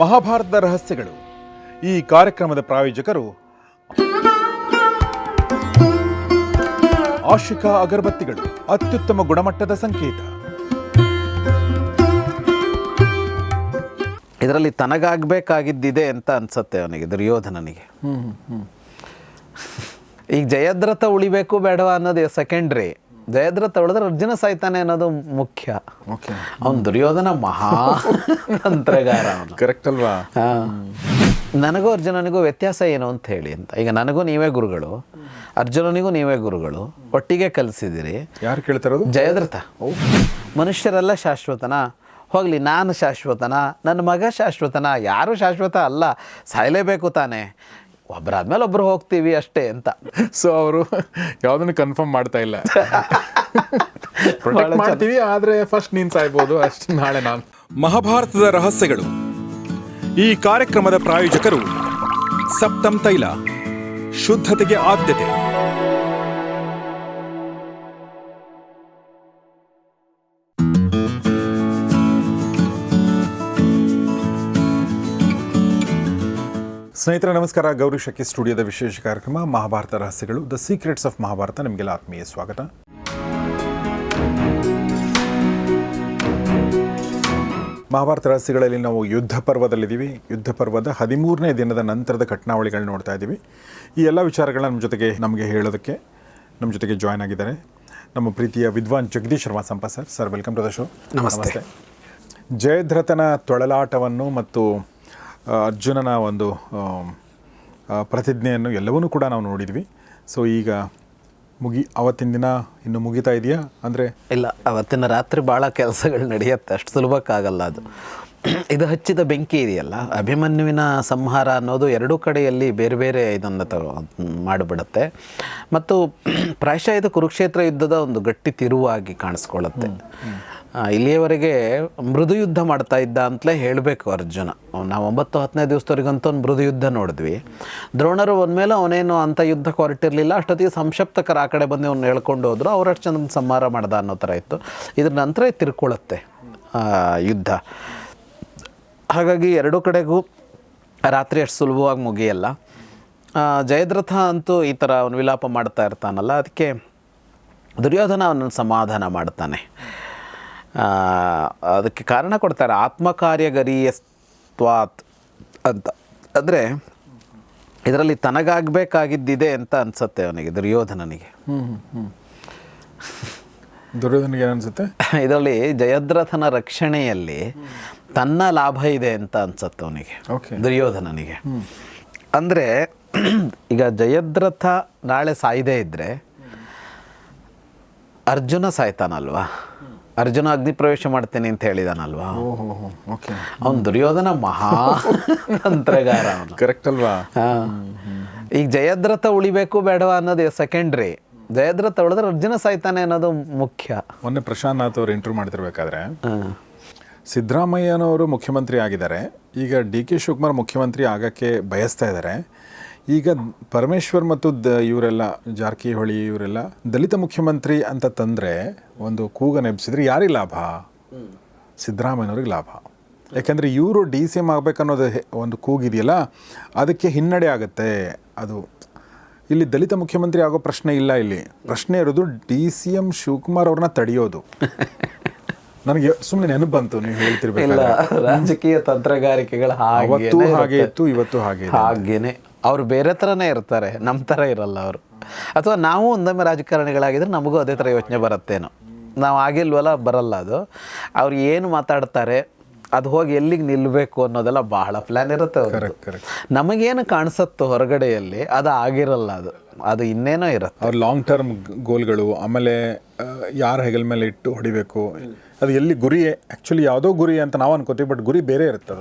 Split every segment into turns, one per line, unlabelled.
ಮಹಾಭಾರತದ ರಹಸ್ಯಗಳು. ಈ ಕಾರ್ಯಕ್ರಮದ ಪ್ರಾಯೋಜಕರು ಆಶಿಕಾ ಅಗರಬತ್ತಿಗಳು, ಅತ್ಯುತ್ತಮ ಗುಣಮಟ್ಟದ ಸಂಕೇತ.
ಇದರಲ್ಲಿ ತನಗಾಗಬೇಕಾಗಿದ್ದಿದೆ ಅಂತ ಅನ್ಸತ್ತೆ ಅವನಿಗೆ, ದುರ್ಯೋಧನನಿಗೆ. ಈಗ ಜಯದ್ರಥ ಉಳಿಬೇಕು ಬೇಡವಾ ಅನ್ನೋದು ಸೆಕೆಂಡ್ರಿ. ಜಯದ್ರಥ ಉಳಿದ್ರೆ ಅರ್ಜುನ ಸಾಯ್ತಾನೆ ಅನ್ನೋದು ಮುಖ್ಯ. ಅವನು ದುರ್ಯೋಧನ ಮಹಾ ತಂತ್ರಗಾರ ಅವನು.
ಕರೆಕ್ಟ್ ಅಲ್ವಾ?
ನನಗೂ ಅರ್ಜುನನಿಗೂ ವ್ಯತ್ಯಾಸ ಏನು ಅಂತ ಹೇಳಿ ಅಂತ. ಈಗ ನನಗೂ ನೀವೇ ಗುರುಗಳು, ಅರ್ಜುನನಿಗೂ ನೀವೇ ಗುರುಗಳು, ಒಟ್ಟಿಗೆ ಕಲಿಸಿದಿರಿ.
ಯಾರು ಕೇಳ್ತಾರೋದು?
ಜಯದ್ರಥ. ಮನುಷ್ಯರೆಲ್ಲ ಶಾಶ್ವತನ? ಹೋಗಲಿ, ನಾನು ಶಾಶ್ವತನ, ನನ್ನ ಮಗ ಶಾಶ್ವತನ? ಯಾರು ಶಾಶ್ವತ ಅಲ್ಲ, ಸಾಯಲೇಬೇಕು ತಾನೆ. ಒಬ್ಬರಾದ್ಮೇಲೆ ಒಬ್ರು ಹೋಗ್ತೀವಿ ಅಷ್ಟೇ ಅಂತ.
ಸೊ ಅವರು ಯಾವುದನ್ನು ಕನ್ಫರ್ಮ್ ಮಾಡ್ತಾ ಇಲ್ಲ. ಪ್ರೊಟೆಕ್ಟ್ ಮಾಡ್ತೀವಿ, ಆದರೆ ಫಸ್ಟ್ ನೀನು ಸಾಯ್ಬೋದು ಅಷ್ಟು, ನಾಳೆ ನಾನು. ಮಹಾಭಾರತದ ರಹಸ್ಯಗಳು. ಈ ಕಾರ್ಯಕ್ರಮದ ಪ್ರಾಯೋಜಕರು ಸಪ್ತಮ್ ತೈಲ, ಶುದ್ಧತೆಗೆ ಆದ್ಯತೆ. ಸ್ನೇಹಿತರೆ ನಮಸ್ಕಾರ. ಗೌರಿ ಶಕ್ಕಿ ಸ್ಟುಡಿಯೋದ ವಿಶೇಷ ಕಾರ್ಯಕ್ರಮ ಮಹಾಭಾರತ ರಹಸ್ಯಗಳು, ದ ಸೀಕ್ರೆಟ್ಸ್ ಆಫ್ ಮಹಾಭಾರತ. ನಿಮಗೆಲ್ಲ ಆತ್ಮೀಯ ಸ್ವಾಗತ. ಮಹಾಭಾರತ ರಹಸ್ಯಗಳಲ್ಲಿ ನಾವು ಯುದ್ಧ ಪರ್ವದಲ್ಲಿದ್ದೀವಿ. ಯುದ್ಧ ಪರ್ವದ 13ನೇ ದಿನದ ನಂತರದ ಘಟನಾವಳಿಗಳನ್ನ ನೋಡ್ತಾ ಇದ್ದೀವಿ. ಈ ಎಲ್ಲ ವಿಚಾರಗಳನ್ನ ನಮಗೆ ಹೇಳೋದಕ್ಕೆ ನಮ್ಮ ಜೊತೆಗೆ ಜಾಯ್ನ್ ಆಗಿದ್ದಾರೆ ನಮ್ಮ ಪ್ರೀತಿಯ ವಿದ್ವಾನ್ Jagadish Sharma Sampa sir. Sir, welcome to the show.
ನಮಸ್ತೆ.
ಜಯದ್ರಥನ ತೊಳಲಾಟವನ್ನು ಮತ್ತು ಅರ್ಜುನನ ಒಂದು ಪ್ರತಿಜ್ಞೆಯನ್ನು ಎಲ್ಲವನ್ನೂ ಕೂಡ ನಾವು ನೋಡಿದ್ವಿ. ಸೊ ಈಗ ಅವತ್ತಿನ ದಿನ ಇನ್ನು ಮುಗಿತಾ ಇದೆಯಾ? ಅಂದರೆ
ಇಲ್ಲ, ಅವತ್ತಿನ ರಾತ್ರಿ ಭಾಳ ಕೆಲಸಗಳು ನಡೆಯುತ್ತೆ, ಅಷ್ಟು ಸುಲಭಕ್ಕಾಗಲ್ಲ ಅದು. ಇದು ಹಚ್ಚಿದ ಬೆಂಕಿ ಇದೆಯಲ್ಲ, ಅಭಿಮನ್ಯುವಿನ ಸಂಹಾರ ಅನ್ನೋದು ಎರಡೂ ಕಡೆಯಲ್ಲಿ ಬೇರೆ ಬೇರೆ ಇದನ್ನು ಮಾಡಿಬಿಡುತ್ತೆ. ಮತ್ತು ಪ್ರಾಯಶಃ ಇದು ಕುರುಕ್ಷೇತ್ರ ಯುದ್ಧದ ಒಂದು ಗಟ್ಟಿ ತಿರುವಾಗಿ ಕಾಣಿಸ್ಕೊಳ್ಳುತ್ತೆ. ಇಲ್ಲಿಯವರೆಗೆ ಮೃದು ಯುದ್ಧ ಮಾಡ್ತಾ ಇದ್ದ ಅಂತಲೇ ಹೇಳಬೇಕು ಅರ್ಜುನ. ನಾವು 9-10ನೇ ದಿವಸದವರೆಗಂತೂ ಒಂದು ಮೃದು ಯುದ್ಧ ನೋಡಿದ್ವಿ. ದ್ರೋಣರು ಬಂದಮೇಲೆ ಅವನೇನು ಅಂಥ ಯುದ್ಧಕ್ಕೆ ಹೊರಟಿರಲಿಲ್ಲ. ಅಷ್ಟೊತ್ತಿಗೆ ಸಂಶಪ್ತಕರ ಆ ಕಡೆ ಬಂದು ಅವ್ನು ಹೇಳ್ಕೊಂಡು ಹೋದ್ರು, ಅವರಷ್ಟು ಚಂದ ಸಂಹಾರ ಮಾಡ್ದ ಅನ್ನೋ ಥರ ಇತ್ತು. ಇದ್ರ ನಂತರ ತಿರ್ಕೊಳ್ಳುತ್ತೆ ಯುದ್ಧ. ಹಾಗಾಗಿ ಎರಡೂ ಕಡೆಗೂ ರಾತ್ರಿ ಅಷ್ಟು ಸುಲಭವಾಗಿ ಮುಗಿಯಲ್ಲ. ಜಯದ್ರಥ ಅಂತೂ ಈ ಥರ ಅವನು ವಿಲಾಪ ಮಾಡ್ತಾ ಇರ್ತಾನಲ್ಲ, ಅದಕ್ಕೆ ದುರ್ಯೋಧನ ಅವನನ್ನು ಸಮಾಧಾನ ಮಾಡ್ತಾನೆ. ಅದಕ್ಕೆ ಕಾರಣ ಕೊಡ್ತಾರೆ, ಆತ್ಮಕಾರ್ಯಗರೀಯಸ್ತ್ವಾತ್ ಅಂತ. ಅಂದರೆ ಇದರಲ್ಲಿ ತನಗಾಗಬೇಕಾಗಿದ್ದಿದೆ ಅಂತ ಅನ್ಸತ್ತೆ ಅವನಿಗೆ, ದುರ್ಯೋಧನನಿಗೆ.
ದುರ್ಯೋಧನಿಗೆ ಏನನ್ಸುತ್ತೆ?
ಇದರಲ್ಲಿ ಜಯದ್ರಥನ ರಕ್ಷಣೆಯಲ್ಲಿ ತನ್ನ ಲಾಭ ಇದೆ ಅಂತ ಅನ್ಸತ್ತೆ ಅವನಿಗೆ, ದುರ್ಯೋಧನನಿಗೆ. ಅಂದರೆ ಈಗ ಜಯದ್ರಥ ನಾಳೆ ಸಾಯದೇ ಇದ್ದರೆ ಅರ್ಜುನ ಸಾಯ್ತಾನಲ್ವಾ? ಅರ್ಜುನ ಅಗ್ನಿ ಪ್ರವೇಶ ಮಾಡ್ತೇನೆ ಅಂತ ಹೇಳಿದಾನಲ್ವಾ? ಅವನು ದುರ್ಯೋಧನ ಮಹಾ ತಂತ್ರಗಾರ ಅವನು.
ಕರೆಕ್ಟ್ ಅಲ್ವಾ?
ಈಗ ಜಯದ್ರಥ ಉಳಿಬೇಕು ಬೇಡವಾ ಅನ್ನೋದು ಸೆಕೆಂಡ್ರಿ. ಜಯದ್ರಥ ಉಳಿದ್ರೆ ಅರ್ಜುನ ಸಾಯ್ತಾನೆ ಅನ್ನೋದು ಮುಖ್ಯ.
ಮೊನ್ನೆ ಪ್ರಶಾಂತ್ ನಾಥ್ ಅವರು ಇಂಟರ್ವ್ಯೂ ಮಾಡ್ತಿರ್ಬೇಕಾದ್ರೆ ಸಿದ್ದರಾಮಯ್ಯನವರು ಮುಖ್ಯಮಂತ್ರಿ ಆಗಿದ್ದಾರೆ, ಈಗ DK ಶಿವಕುಮಾರ್ ಮುಖ್ಯಮಂತ್ರಿ ಆಗೋಕ್ಕೆ ಬಯಸ್ತಾ ಇದ್ದಾರೆ. ಈಗ ಪರಮೇಶ್ವರ್ ಮತ್ತು ಇವರೆಲ್ಲ ಜಾರಕಿಹೊಳಿ ಇವರೆಲ್ಲ ದಲಿತ ಮುಖ್ಯಮಂತ್ರಿ ಅಂತ ತಂದರೆ ಒಂದು ಕೂಗನ್ನು ಎಬ್ಸಿದ್ರೆ ಯಾರಿಗೆ ಲಾಭ? ಸಿದ್ದರಾಮಯ್ಯನವ್ರಿಗೆ ಲಾಭ. ಯಾಕೆಂದರೆ ಇವರು DCM ಆಗಬೇಕನ್ನೋದು ಒಂದು ಕೂಗಿದೆಯಲ್ಲ, ಅದಕ್ಕೆ ಹಿನ್ನಡೆ ಆಗುತ್ತೆ. ಅದು ಇಲ್ಲಿ ದಲಿತ ಮುಖ್ಯಮಂತ್ರಿ ಆಗೋ ಪ್ರಶ್ನೆ ಇಲ್ಲ. ಇಲ್ಲಿ ಪ್ರಶ್ನೆ ಇರೋದು DCM ಶಿವಕುಮಾರ್ ಅವ್ರನ್ನ ತಡೆಯೋದು. ನನಗೆ ಸುಮ್ಮನೆ ನೆನಪು ಬಂತು ನೀವು ಹೇಳ್ತಿರ್ಬೇಕಲ್ಲ,
ರಾಜಕೀಯ ತಂತ್ರಗಾರಿಕೆಗಳು
ಅವತ್ತು ಹಾಗೆ ಇತ್ತು, ಇವತ್ತು
ಹಾಗೇನೆ. ಅವರು ಬೇರೆ ಥರನೇ ಇರ್ತಾರೆ, ನಮ್ಮ ಥರ ಇರಲ್ಲ ಅವರು. ಅಥವಾ ನಾವು ಒಂದೊಮ್ಮೆ ರಾಜಕಾರಣಿಗಳಾಗಿದ್ರೆ ನಮಗೂ ಅದೇ ಥರ ಯೋಚನೆ ಬರುತ್ತೇನೋ. ನಾವು ಆಗಿಲ್ವಲ್ಲ, ಬರಲ್ಲ ಅದು. ಅವ್ರು ಏನು ಮಾತಾಡ್ತಾರೆ, ಅದು ಹೋಗಿ ಎಲ್ಲಿಗೆ ನಿಲ್ಲಬೇಕು ಅನ್ನೋದೆಲ್ಲ ಬಹಳ ಪ್ಲ್ಯಾನ್ ಇರುತ್ತೆ ಅವ್ರಿಗೆ. ನಮಗೇನು ಕಾಣಿಸುತ್ತೋ ಹೊರಗಡೆಯಲ್ಲಿ ಅದು ಆಗಿರಲ್ಲ, ಅದು ಇನ್ನೇನೋ ಇರುತ್ತೆ.
ಅವ್ರ ಲಾಂಗ್ ಟರ್ಮ್ ಗೋಲ್ಗಳು, ಆಮೇಲೆ ಯಾರ ಹೆಗಲ ಮೇಲೆ ಇಟ್ಟು ಹೊಡಿಬೇಕು, ಅದು ಎಲ್ಲಿ ಗುರಿ ಆ್ಯಕ್ಚುಲಿ ಯಾವುದೋ ಗುರಿ ಅಂತ ನಾವು ಅನ್ಕೋತೀವಿ, ಬಟ್ ಗುರಿ ಬೇರೆ ಇರುತ್ತೆ.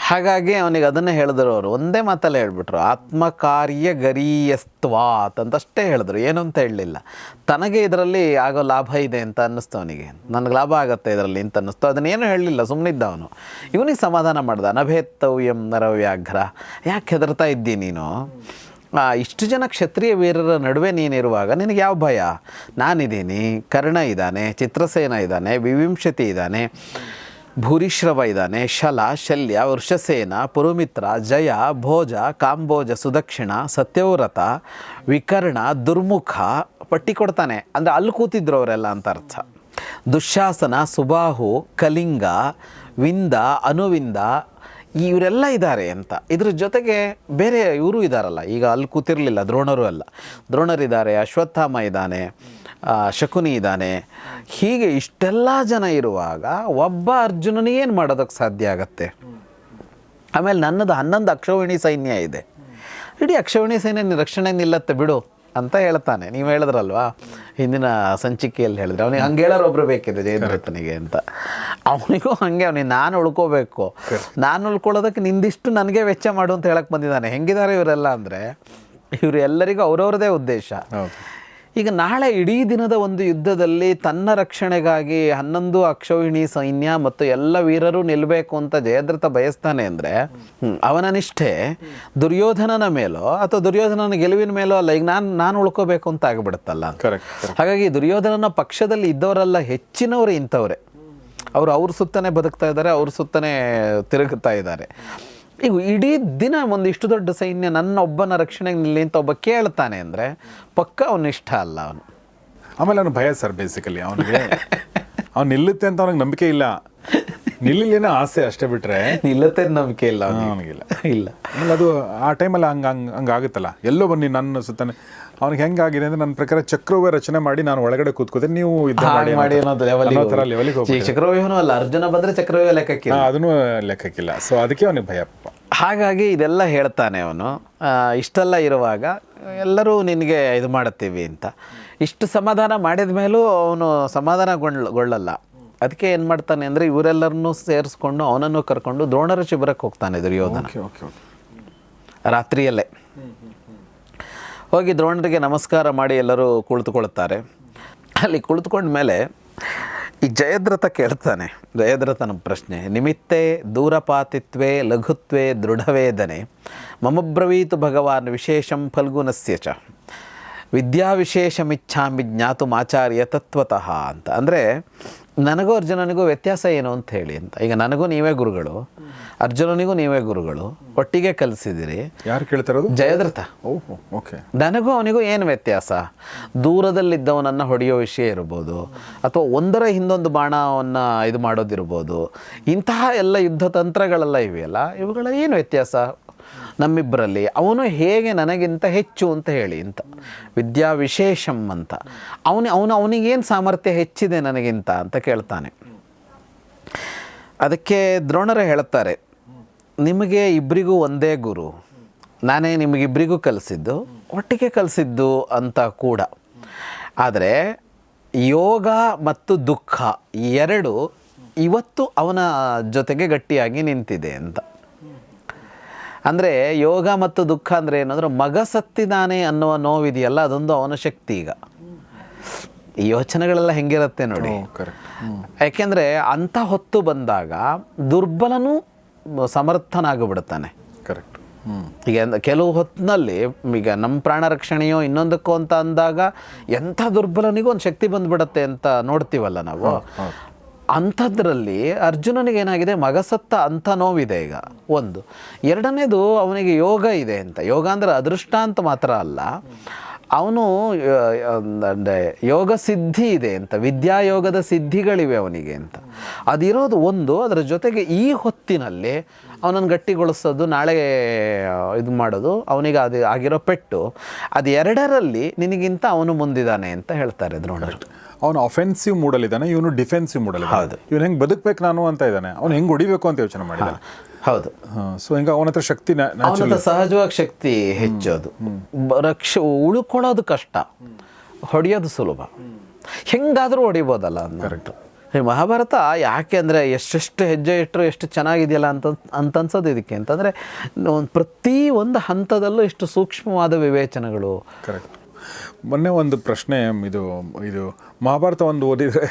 ಹಾಗಾಗಿ ಅವನಿಗೆ ಅದನ್ನೇ ಹೇಳಿದ್ರು ಅವರು, ಒಂದೇ ಮಾತಲ್ಲೇ ಹೇಳ್ಬಿಟ್ರು, ಆತ್ಮಕಾರ್ಯಗರೀಯಸ್ತ್ವಾತ್ ಅಂತಷ್ಟೇ ಹೇಳಿದ್ರು, ಏನು ಅಂತ ಹೇಳಲಿಲ್ಲ. ತನಗೆ ಇದರಲ್ಲಿ ಆಗೋ ಲಾಭ ಇದೆ ಅಂತ ಅನ್ನಿಸ್ತು ಅವನಿಗೆ, ನನಗೆ ಲಾಭ ಆಗುತ್ತೆ ಇದರಲ್ಲಿ ಅಂತ ಅನ್ನಿಸ್ತು. ಅದನ್ನೇನು ಹೇಳಲಿಲ್ಲ, ಸುಮ್ಮನಿದ್ದ ಅವನು. ಇವನಿಗೆ ಸಮಾಧಾನ ಮಾಡ್ದ. ನಭೇತ್ತವ್ಯಂ ನರವ್ಯಾಘ್ರ, ಯಾಕೆ ಹೆದರ್ತಾ ಇದ್ದಿ ನೀನು? ಇಷ್ಟು ಜನ ಕ್ಷತ್ರಿಯ ವೀರರ ನಡುವೆ ನೀನಿರುವಾಗ ನಿನಗೆ ಯಾವ ಭಯ? ನಾನಿದ್ದೀನಿ, ಕರ್ಣ ಇದ್ದಾನೆ, ಚಿತ್ರಸೇನ ಇದ್ದಾನೆ, ವಿವಿಂಶತಿ ಇದ್ದಾನೆ, ಭೂರಿಶ್ರವ ಇದ್ದಾನೆ, ಶಲ, ಶಲ್ಯ, ವೃಷಸೇನ, ಪುರುಮಿತ್ರ, ಜಯ, ಭೋಜ, ಕಾಂಬೋಜ, ಸುದಕ್ಷಿಣ, ಸತ್ಯವ್ರತ, ವಿಕರ್ಣ, ದುರ್ಮುಖ ಪಟ್ಟಿ ಕೊಡ್ತಾನೆ. ಅಂದರೆ ಅಲ್ಲಿ ಕೂತಿದ್ರು ಅವರೆಲ್ಲ ಅಂತ ಅರ್ಥ. ದುಶ್ಯಾಸನ, ಸುಬಾಹು, ಕಲಿಂಗ, ವಿಂದ, ಅನುವಿಂದ ಇವರೆಲ್ಲ ಇದ್ದಾರೆ ಅಂತ. ಇದ್ರ ಜೊತೆಗೆ ಬೇರೆ ಇವರು ಇದ್ದಾರಲ್ಲ, ಈಗ ಅಲ್ಲಿ ಕೂತಿರಲಿಲ್ಲ ದ್ರೋಣರು ಎಲ್ಲ, ದ್ರೋಣರಿದ್ದಾರೆ, ಅಶ್ವತ್ಥಾಮ ಇದ್ದಾನೆ, ಶಕುನಿ ಇದ್ದಾನೆ. ಹೀಗೆ ಇಷ್ಟೆಲ್ಲ ಜನ ಇರುವಾಗ ಒಬ್ಬ ಅರ್ಜುನನಿಗೆ ಏನು ಮಾಡೋದಕ್ಕೆ ಸಾಧ್ಯ ಆಗತ್ತೆ? ಆಮೇಲೆ ನನ್ನದು 11 ಅಕ್ಷೌಹಿಣಿ ಸೈನ್ಯ ಇದೆ, ಇಡೀ ಅಕ್ಷೌಹಿಣಿ ಸೈನ್ಯ ರಕ್ಷಣೆ ನಿಲ್ಲತ್ತೆ ಬಿಡು ಅಂತ ಹೇಳ್ತಾನೆ. ನೀವು ಹೇಳಿದ್ರಲ್ವಾ ಹಿಂದಿನ ಸಂಚಿಕೆಯಲ್ಲಿ ಹೇಳಿದ್ರೆ, ಅವನಿಗೆ ಹಂಗೆ ಹೇಳೋರು ಒಬ್ರು ಬೇಕಿದೆ ಜಯದ್ರಥನಿಗೆ ಅಂತ. ಅವನಿಗೂ ಹಾಗೆ, ಅವನಿಗೆ ನಾನು ಉಳ್ಕೋಬೇಕು, ನಾನು ಉಳ್ಕೊಳ್ಳೋದಕ್ಕೆ ನಿಂದಿಷ್ಟು ನನಗೆ ವೆಚ್ಚ ಮಾಡು ಅಂತ ಹೇಳಕ್ಕೆ ಬಂದಿದ್ದಾನೆ. ಹೆಂಗಿದ್ದಾರೆ ಇವರೆಲ್ಲ ಅಂದರೆ, ಇವರು ಎಲ್ಲರಿಗೂ ಅವ್ರವ್ರದೇ ಉದ್ದೇಶ. ಈಗ ನಾಳೆ ಇಡೀ ದಿನದ ಒಂದು ಯುದ್ಧದಲ್ಲಿ ತನ್ನ ರಕ್ಷಣೆಗಾಗಿ 11 ಅಕ್ಷೌಹಿಣಿ ಸೈನ್ಯ ಮತ್ತು ಎಲ್ಲ ವೀರರು ನಿಲ್ಲಬೇಕು ಅಂತ ಜಯದ್ರಥ ಬಯಸ್ತಾನೆ ಅಂದರೆ, ಅವನ ನಿಷ್ಠೆ ದುರ್ಯೋಧನನ ಮೇಲೋ ಅಥವಾ ದುರ್ಯೋಧನನ ಗೆಲುವಿನ ಮೇಲೋ ಅಲ್ಲ. ಈಗ ನಾನು ಉಳ್ಕೋಬೇಕು ಅಂತ ಆಗಿಬಿಡುತ್ತಲ್ಲ. ಹಾಗಾಗಿ ದುರ್ಯೋಧನನ ಪಕ್ಷದಲ್ಲಿ ಇದ್ದವರೆಲ್ಲ ಹೆಚ್ಚಿನವರು ಇಂಥವ್ರೆ. ಅವ್ರ ಸುತ್ತನೇ ಬದುಕ್ತಾ ಇದ್ದಾರೆ, ಅವ್ರ ಸುತ್ತನೇ ತಿರುಗುತ್ತಾ ಇದ್ದಾರೆ. ಈಗ ಇಡೀ ದಿನ ಒಂದು ಇಷ್ಟು ದೊಡ್ಡ ಸೈನ್ಯ ನನ್ನ ಒಬ್ಬನ ರಕ್ಷಣೆಗೆ ನಿಲ್ಲಿ ಅಂತ ಒಬ್ಬ ಕೇಳ್ತಾನೆ ಅಂದರೆ ಪಕ್ಕ ಅವನು ಇಷ್ಟ ಅಲ್ಲ. ಅವನು
ಆಮೇಲೆ ಅವನು ಭಯ ಸರ್, ಬೇಸಿಕಲಿ ಅವನಿಗೆ ಅವ್ನು ನಿಲ್ಲುತ್ತೆ ಅಂತ ಅವ್ನಿಗೆ ನಂಬಿಕೆ ಇಲ್ಲ, ನಿಲ್ಲಿನ ಆಸೆ ಅಷ್ಟೇ ಬಿಟ್ರೆ
ನಿಲ್ಲುತ್ತೆ ನಂಬಿಕೆ ಇಲ್ಲ
ಅವನಿಗಿಲ್ಲ.
ಇಲ್ಲ
ಆಮೇಲೆ ಅದು ಆ ಟೈಮಲ್ಲಿ ಹಂಗಾಗುತ್ತಲ್ಲ, ಎಲ್ಲೋ ಬನ್ನಿ ನನ್ನ ಸುತ್ತಾನೆ. ಅವ್ನಿಗೆ ಹೆಂಗಾಗಿದೆ ಅಂದರೆ, ನನ್ನ ಪ್ರಕಾರ ಚಕ್ರವ್ಯೂಹ ರಚನೆ ಮಾಡಿ ನಾನು ಒಳಗಡೆ ಕೂತ್ಕೋತೀನಿ, ನೀವು ಯುದ್ಧ ಮಾಡಿ ಅನ್ನೋ ಥರ ಲೆವೆಲಿಗೆ ಹೋಗ್ತೀವಿ.
ಚಕ್ರವ್ಯೂಹನೂ ಅಲ್ಲ, ಅರ್ಜುನ ಬಂದರೆ ಚಕ್ರವ್ಯೂಹ ಲೆಕ್ಕಕ್ಕಿಲ್ಲ,
ಅದನ್ನು ಲೆಕ್ಕಕ್ಕಿಲ್ಲ. ಸೊ ಅದಕ್ಕೆ ಅವನಿಗೆ ಭಯಪ್ಪ.
ಹಾಗಾಗಿ ಇದೆಲ್ಲ ಹೇಳ್ತಾನೆ ಅವನು. ಇಷ್ಟೆಲ್ಲ ಇರುವಾಗ ಎಲ್ಲರೂ ನಿನಗೆ ಇದು ಮಾಡುತ್ತೀವಿ ಅಂತ ಇಷ್ಟು ಸಮಾಧಾನ ಮಾಡಿದ ಮೇಲೂ ಅವನು ಸಮಾಧಾನಗೊಳ್ಳಲ್ಲ. ಅದಕ್ಕೆ ಏನು ಮಾಡ್ತಾನೆ ಅಂದರೆ, ಇವರೆಲ್ಲರನ್ನೂ ಸೇರಿಸ್ಕೊಂಡು ಅವನನ್ನು ಕರ್ಕೊಂಡು ದ್ರೋಣರ ಶಿಬಿರಕ್ಕೆ ಹೋಗ್ತಾನೆ ದುರ್ಯೋಧನ. ರಾತ್ರಿಯಲ್ಲೇ ಹೋಗಿ ದ್ರೋಣರಿಗೆ ನಮಸ್ಕಾರ ಮಾಡಿ ಎಲ್ಲರೂ ಕುಳಿತುಕೊಳ್ತಾರೆ. ಅಲ್ಲಿ ಕುಳಿತುಕೊಂಡ ಮೇಲೆ ಈ ಜಯದ್ರಥ ಕೇಳ್ತಾನೆ, ಜಯದ್ರಥನ ಪ್ರಶ್ನೆ, ನಿಮಿತ್ತೇ ದೂರಪಾತಿತ್ವೇ ಲಘುತ್ವೇ ದೃಢವೇದನೆ ಮಮಬ್ರವೀತು ಭಗವಾನ್ ವಿಶೇಷಂ ಫಲ್ಗುನಸ್ಯ ಚ ವಿದ್ಯಾವಿಶೇಷಮಿಚ್ಛಾಮಿ ಜ್ಞಾತುಮಾಚಾರ್ಯ ತತ್ವತಃ ಅಂತ. ಅಂದರೆ ನನಗೂ ಅರ್ಜುನನಿಗೂ ವ್ಯತ್ಯಾಸ ಏನು ಅಂತ ಹೇಳಿ ಅಂತ. ಈಗ ನನಗೂ ನೀವೇ ಗುರುಗಳು, ಅರ್ಜುನನಿಗೂ ನೀವೇ ಗುರುಗಳು, ಒಟ್ಟಿಗೆ ಕಲಿಸಿದಿರಿ.
ಯಾರು ಕೇಳ್ತಾರೋದು?
ಜಯದ್ರಥ.
ಓಕೆ.
ನನಗೂ ಅವನಿಗೂ ಏನು ವ್ಯತ್ಯಾಸ? ದೂರದಲ್ಲಿದ್ದವನನ್ನು ಹೊಡೆಯೋ ವಿಷಯ ಇರ್ಬೋದು, ಅಥವಾ ಒಂದರ ಹಿಂದೊಂದು ಬಾಣವನ್ನು ಇದು ಮಾಡೋದಿರ್ಬೋದು. ಇಂತಹ ಎಲ್ಲ ಯುದ್ಧ ತಂತ್ರಗಳೆಲ್ಲ ಇವೆಯಲ್ಲ, ಇವುಗಳ ಏನು ವ್ಯತ್ಯಾಸ ನಮ್ಮಿಬ್ಬರಲ್ಲಿ? ಅವನು ಹೇಗೆ ನನಗಿಂತ ಹೆಚ್ಚು ಅಂತ ಹೇಳಿ ಅಂತ. ವಿದ್ಯಾ ವಿಶೇಷಂ ಅಂತ. ಅವನಿಗೇನು ಸಾಮರ್ಥ್ಯ ಹೆಚ್ಚಿದೆ ನನಗಿಂತ ಅಂತ ಕೇಳ್ತಾನೆ. ಅದಕ್ಕೆ ದ್ರೋಣರೇ ಹೇಳ್ತಾರೆ, ನಿಮಗೆ ಇಬ್ಬರಿಗೂ ಒಂದೇ ಗುರು, ನಾನೇ ನಿಮಗಿಬ್ಬರಿಗೂ ಕಲಿಸಿದ್ದು, ಒಟ್ಟಿಗೆ ಕಲಿಸಿದ್ದು ಅಂತ ಕೂಡ. ಆದರೆ ಯೋಗ ಮತ್ತು ದುಃಖ ಎರಡು ಇವತ್ತು ಅವನ ಜೊತೆಗೆ ಗಟ್ಟಿಯಾಗಿ ನಿಂತಿದೆ ಅಂತ. ಅಂದರೆ ಯೋಗ ಮತ್ತು ದುಃಖ ಅಂದರೆ ಏನಂದ್ರೆ, ಮಗ ಸತ್ತಿದ್ದಾನೆ ಅನ್ನುವ ನೋವಿದೆಯಲ್ಲ, ಅದೊಂದು ಅವನ ಶಕ್ತಿ. ಈಗ ಈ ಯೋಚನೆಗಳೆಲ್ಲ ಹೆಂಗಿರುತ್ತೆ ನೋಡಿ. ಯಾಕೆಂದರೆ ಅಂಥ ಹೊತ್ತು ಬಂದಾಗ ದುರ್ಬಲನೂ ಸಮರ್ಥನಾಗಿಬಿಡ್ತಾನೆ.
ಕರೆಕ್ಟ್.
ಈಗ ಕೆಲವು ಹೊತ್ತಿನಲ್ಲಿ ಈಗ ನಮ್ಮ ಪ್ರಾಣ ರಕ್ಷಣೆಯೋ ಇನ್ನೊಂದಕ್ಕೋ ಅಂತ ಅಂದಾಗ ಎಂಥ ದುರ್ಬಲನಿಗೂ ಒಂದು ಶಕ್ತಿ ಬಂದ್ಬಿಡತ್ತೆ ಅಂತ ನೋಡ್ತೀವಲ್ಲ ನಾವು. ಅಂಥದ್ರಲ್ಲಿ ಅರ್ಜುನನಿಗೆ ಏನಾಗಿದೆ, ಮಗ ಸತ್ತ ಅಂಥ ನೋವಿದೆ ಈಗ ಒಂದು. ಎರಡನೇದು, ಅವನಿಗೆ ಯೋಗ ಇದೆ ಅಂತ. ಯೋಗ ಅಂದರೆ ಅದೃಷ್ಟ ಅಂತ ಮಾತ್ರ ಅಲ್ಲ, ಅವನು ಯೋಗ ಸಿದ್ಧಿ ಇದೆ ಅಂತ, ವಿದ್ಯಾಯೋಗದ ಸಿದ್ಧಿಗಳಿವೆ ಅವನಿಗೆ ಅಂತ. ಅದಿರೋದು ಒಂದು. ಅದರ ಜೊತೆಗೆ ಈ ಹೊತ್ತಿನಲ್ಲಿ ಅವನನ್ನು ಗಟ್ಟಿಗೊಳಿಸೋದು, ನಾಳೆ ಇದು ಮಾಡೋದು, ಅವನಿಗೆ ಅದು ಆಗಿರೋ ಪೆಟ್ಟು, ಅದು ಎರಡರಲ್ಲಿ ನಿನಗಿಂತ ಅವನು ಮುಂದಿದ್ದಾನೆ ಅಂತ ಹೇಳ್ತಾರೆ ದ್ರೋಣರು.
ಅವನು ಅಫೆನ್ಸಿವ್ ಮೂಡಲ್ಲಿದ್ದಾನೆ, ಇವನು ಡಿಫೆನ್ಸಿವ್ ಮೂಡಲ್ಲಿದ್ದಾನೆ.
ಹೌದು.
ಇವನು ಹೆಂಗೆ ಬದುಕಬೇಕು ನಾನು ಅಂತ ಇದ್ದಾನೆ, ಅವನು ಹೆಂಗೆ ಹೊಡಿಬೇಕು ಅಂತ ಯೋಚನೆ ಮಾಡಿದ್ದಾನೆ.
ಹೌದು.
ಸೊ ಹಿಂಗೆ ಅವನ ಹತ್ರ ಶಕ್ತಿ,
ಅವನ ಸಹಜವಾಗಿ ಶಕ್ತಿ ಹೆಚ್ಚೋದು. ಉಳ್ಕೊಳ್ಳೋದು ಕಷ್ಟ, ಹೊಡೆಯೋದು ಸುಲಭ. ಹೆಂಗಾದರೂ ಹೊಡಿಬೋದಲ್ಲ ಅಂದ್ಬಿಟ್ಟು. ಈ ಮಹಾಭಾರತ ಯಾಕೆ ಅಂದರೆ ಎಷ್ಟೆಷ್ಟು ಹೆಜ್ಜೆ ಇಟ್ಟರು ಎಷ್ಟು ಚೆನ್ನಾಗಿದೆಯಲ್ಲ ಅಂತ ಅನ್ಸೋದು ಇದಕ್ಕೆ ಅಂತಂದರೆ, ಪ್ರತಿ ಒಂದು ಹಂತದಲ್ಲೂ ಎಷ್ಟು ಸೂಕ್ಷ್ಮವಾದ ವಿವೇಚನೆಗಳು.
ಕರೆಕ್ಟ್. ಮೊನ್ನೆ ಒಂದು ಪ್ರಶ್ನೆ, ಇದು ಮಹಾಭಾರತ ಒಂದು ಓದಿದರೆ